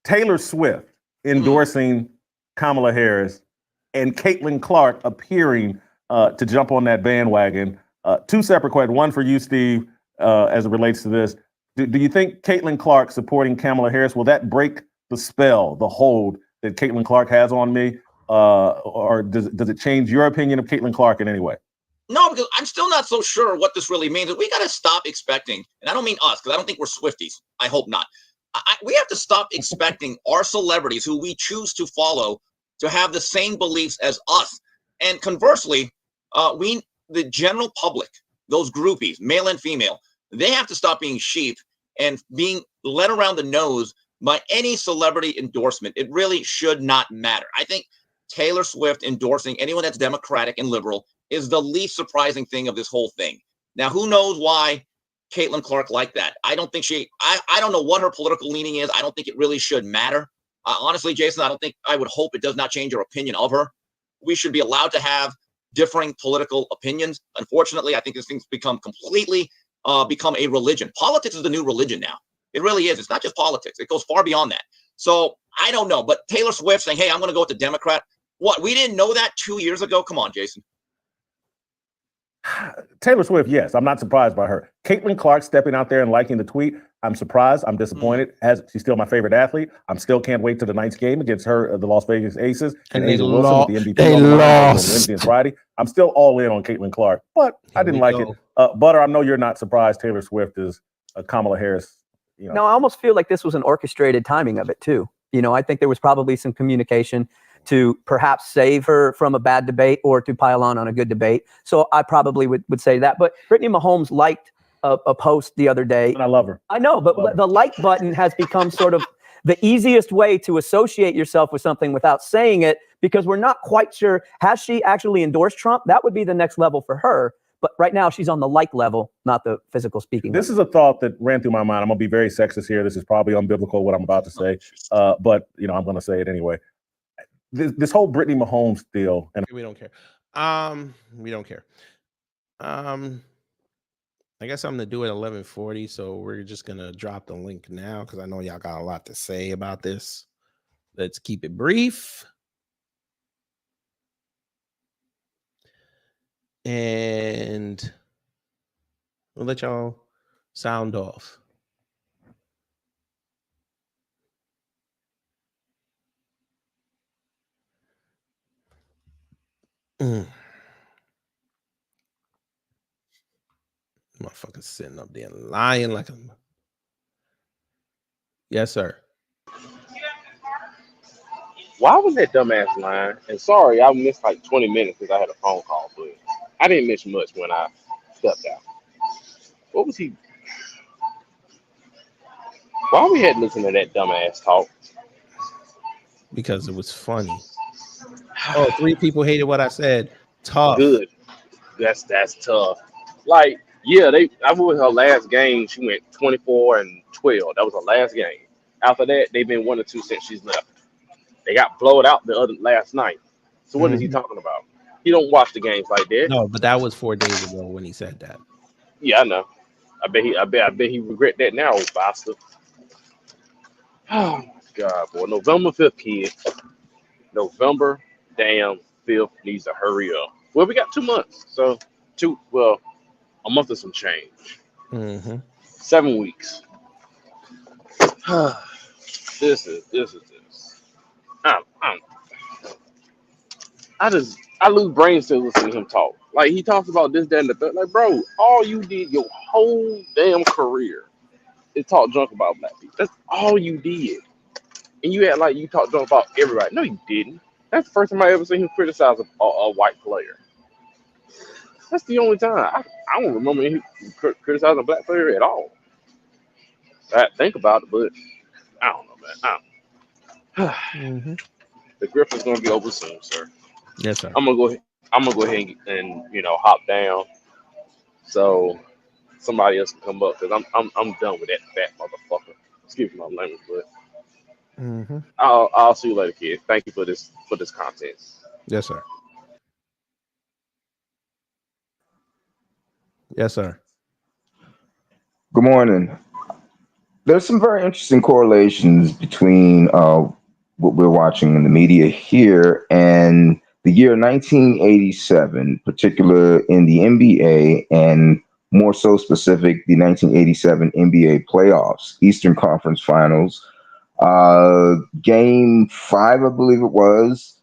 Taylor Swift endorsing Kamala Harris and Caitlin Clark appearing to jump on that bandwagon. Two separate questions. One for you, Steve, as it relates to this. Do you think Caitlin Clark supporting Kamala Harris, will that break the spell, the hold that Caitlin Clark has on me? Or does it change your opinion of Caitlin Clark in any way? No, because I'm still not so sure what this really means. We got to stop expecting, and I don't mean us, because I don't think we're Swifties. I hope not. We have to stop expecting our celebrities who we choose to follow to have the same beliefs as us. And conversely, the general public, those groupies, male and female, they have to stop being sheep and being led around the nose by any celebrity endorsement. It really should not matter. I think Taylor Swift endorsing anyone that's Democratic and liberal is the least surprising thing of this whole thing. Now, who knows why Caitlin Clark like that? I don't think I don't know what her political leaning is. I don't think it really should matter. Honestly, Jason, I would hope it does not change your opinion of her. We should be allowed to have differing political opinions. Unfortunately, I think this thing's become a religion. Politics is the new religion now. It really is. It's not just politics. It goes far beyond that. So I don't know. But Taylor Swift saying, hey, I'm going to go with the Democrat. What? We didn't know that 2 years ago? Come on, Jason. Taylor Swift, yes, I'm not surprised by her. Caitlin Clark stepping out there and liking the tweet, I'm surprised. I'm disappointed. She's still my favorite athlete. I'm still can't wait to the Ninth game against her, the Las Vegas Aces, and they Angel Wilson with the MVP they on the line on lost. Wednesday and Friday. I'm still all in on Caitlin Clark, but I didn't like it. Butter, I know you're not surprised. Taylor Swift is Kamala Harris. You know. No, I almost feel like this was an orchestrated timing of it too. You know, I think there was probably some communication to perhaps save her from a bad debate or to pile on a good debate. So I probably would say that. But Brittany Mahomes liked a post the other day. And I love her. I know, but the like button has become sort of the easiest way to associate yourself with something without saying it, because we're not quite sure, has she actually endorsed Trump? That would be the next level for her. But right now she's on the like level, not the physical speaking. This is a thought that ran through my mind. I'm going to be very sexist here. This is probably unbiblical, what I'm about to say. But, you know, I'm going to say it anyway. This whole Brittany Mahomes deal. And we don't care. We don't care. I guess I'm going to do it at 11:40. So we're just going to drop the link now because I know y'all got a lot to say about this. Let's keep it brief. And we'll let y'all sound off. Motherfucker sitting up there lying like a... Yes, sir. Why was that dumbass line? And sorry, I missed like 20 minutes because I had a phone call, but I didn't miss much when I stepped out. What was he? Why we had to listen to that dumbass talk? Because it was funny. Oh, 3 people hated what I said. Tough. Good. That's tough. Like, yeah, I was her last game. She went 24-12. That was her last game. After that, they've been 1 or 2 since she's left. They got blowed out last night. So what is he talking about? He don't watch the games like that. No, but that was 4 days ago when he said that. Yeah, I know. I bet he regret that now, old bastard. Oh my God, boy. November 5th, kid. November damn 5th needs to hurry up. Well, we got 2 months. So a month and some change. 7 weeks. This is. I lose brain cells listening to him talk. Like, he talks about this, that, and the third. Like, bro, all you did your whole damn career is talk junk about black people. That's all you did. And you act like you talk junk about everybody. No, you didn't. That's the first time I ever seen him criticize a white player. That's the only time. I don't remember him criticizing a black player at all. I had to think about it, but I don't know, man. The Griffin's gonna be over soon, sir. Yes, sir. I'm gonna go ahead and hop down, so somebody else can come up, because I'm done with that fat motherfucker. Excuse my language, but I'll see you later, kid. Thank you for this content. Yes, sir. Yes, sir. Good morning. There's some very interesting correlations between what we're watching in the media here and the year 1987, particular in the NBA, and more so specific, the 1987 NBA playoffs, Eastern Conference Finals. Game 5, I believe it was.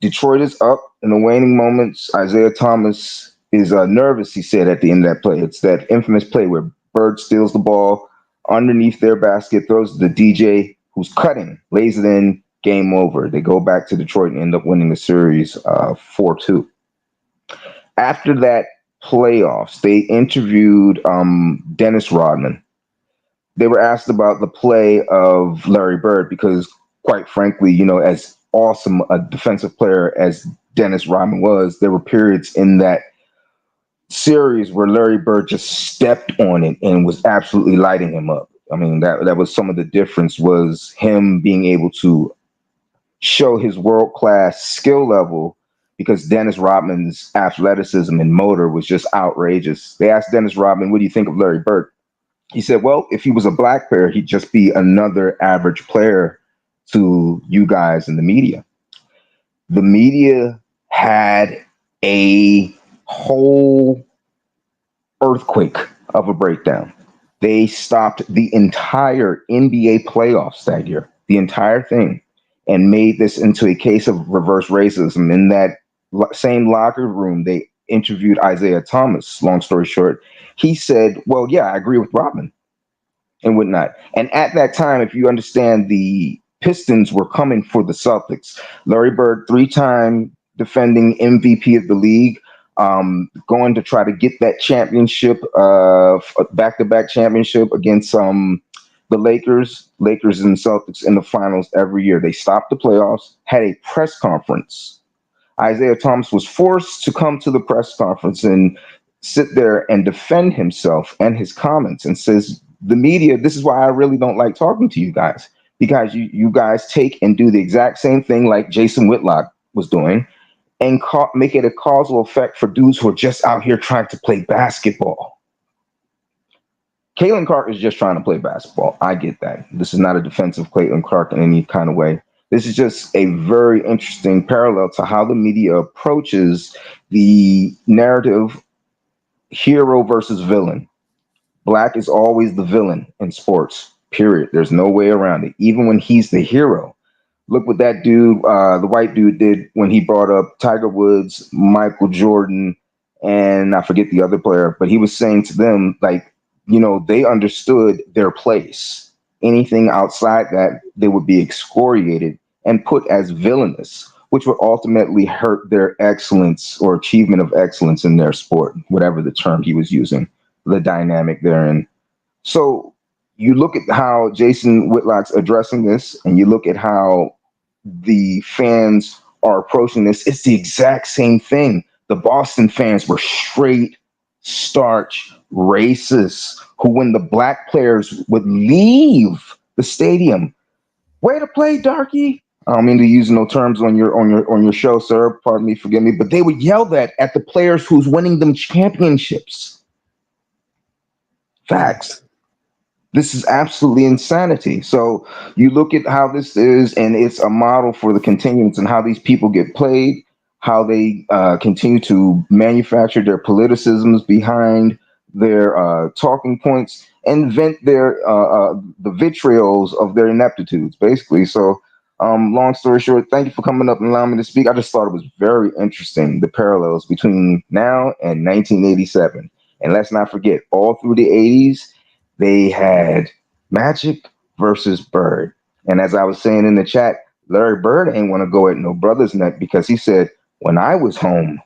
Detroit is up in the waning moments. Isaiah Thomas is nervous, he said, at the end of that play. It's that infamous play where Bird steals the ball underneath their basket, throws the DJ who's cutting, lays it in, game over. They go back to Detroit and end up winning the series 4-2. After that playoffs, they interviewed Dennis Rodman. They were asked about the play of Larry Bird because, quite frankly, as awesome a defensive player as Dennis Rodman was, there were periods in that series where Larry Bird just stepped on it and was absolutely lighting him up. I mean, that was some of the difference, was him being able to show his world-class skill level, because Dennis Rodman's athleticism and motor was just outrageous. They asked Dennis Rodman, what do you think of Larry Bird? He said, well, if he was a black player, he'd just be another average player to you guys in the media. The media had a whole earthquake of a breakdown. They stopped the entire NBA playoffs that year, the entire thing, and made this into a case of reverse racism. In that same locker room, they interviewed Isaiah Thomas. Long story short, he said, well, yeah, I agree with Robin and whatnot. And at that time, if you understand, the Pistons were coming for the Celtics. Larry Bird, 3-time defending MVP of the league, going to try to get that championship, back-to-back championship against the Lakers and Celtics in the finals every year. They stopped the playoffs, had a press conference. Isaiah Thomas was forced to come to the press conference and sit there and defend himself and his comments, and says, the media, this is why I really don't like talking to you guys, because you guys take and do the exact same thing like Jason Whitlock was doing, and make it a causal effect for dudes who are just out here trying to play basketball. Caitlin Clark is just trying to play basketball. I get that. This is not a defense of Caitlin Clark in any kind of way. This is just a very interesting parallel to how the media approaches the narrative hero versus villain. Black is always the villain in sports, period. There's no way around it. Even when he's the hero. Look what that dude, the white dude, did when he brought up Tiger Woods, Michael Jordan, and I forget the other player, but he was saying to them, like, they understood their place. Anything outside that, they would be excoriated and put as villainous, which would ultimately hurt their excellence or achievement of excellence in their sport, whatever the term he was using, the dynamic therein. So you look at how Jason Whitlock's addressing this, and you look at how the fans are approaching this. It's the exact same thing. The Boston fans were straight, starch racists who, when the black players would leave the stadium, way to play, darky. I don't mean to use no terms on your show, sir. Pardon me, forgive me, but they would yell that at the players who's winning them championships. Facts. This is absolutely insanity. So you look at how this is, and it's a model for the continuance and how these people get played, how they continue to manufacture their politicisms behind their talking points and vent their the vitriols of their ineptitudes, basically. So long story short, thank you for coming up and allowing me to speak. I just thought it was very interesting, the parallels between now and 1987. And let's not forget, all through the 80s, they had Magic versus Bird. And as I was saying in the chat, Larry Bird ain't want to go at no brother's neck, because he said, when I was home,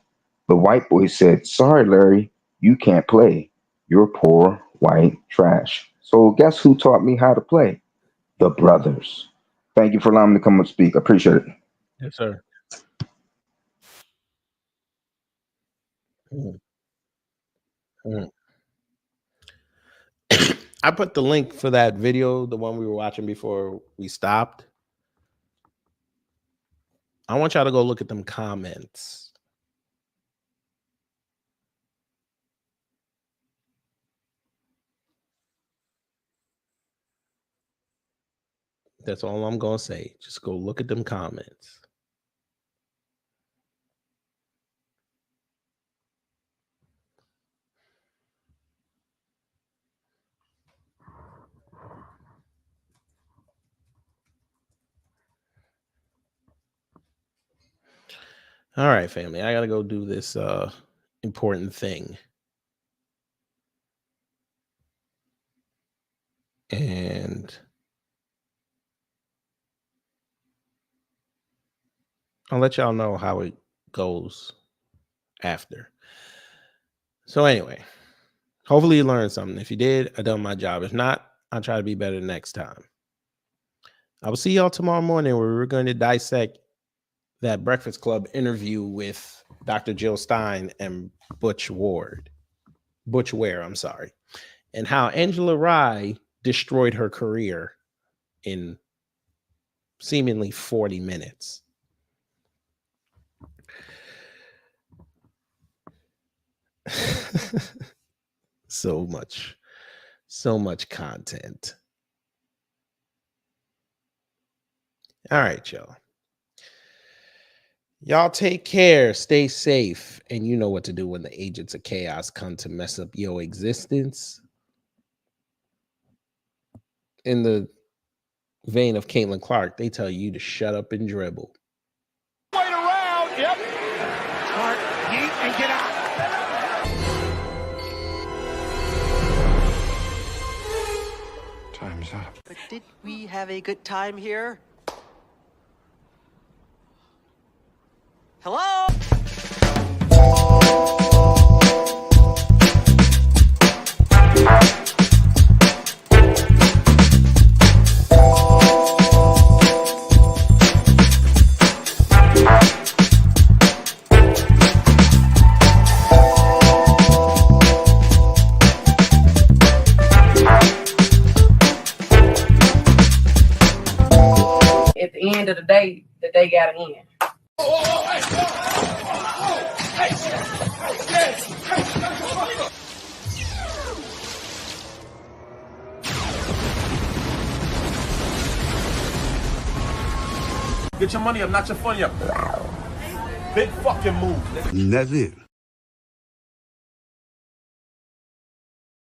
the white boy said, sorry, Larry, you can't play. You're poor white trash. So guess who taught me how to play? The brothers. Thank you for allowing me to come up and speak. I appreciate it. Yes, sir. Mm. Mm. I put the link for that video, the one we were watching before we stopped. I want y'all to go look at them comments. That's all I'm going to say. Just go look at them comments. All right, family. I got to go do this important thing. And I'll let y'all know how it goes after. So anyway, hopefully you learned something. If you did, I done my job. If not, I'll try to be better next time. I will see y'all tomorrow morning, where we're going to dissect that Breakfast Club interview with Dr. Jill Stein and Butch Ware, I'm sorry, and how Angela Rye destroyed her career in seemingly 40 minutes. So much content. All right, y'all. Y'all take care, stay safe, and you know what to do when the agents of chaos come to mess up your existence. In the vein of Caitlin Clark, they tell you to shut up and dribble. Wait around. Yep. Smart. Yeet and get out. Time's up. But did we have a good time here? Hello? At the end of the day gotta end. Get your money up, not your funny up. Big fucking move. That's it.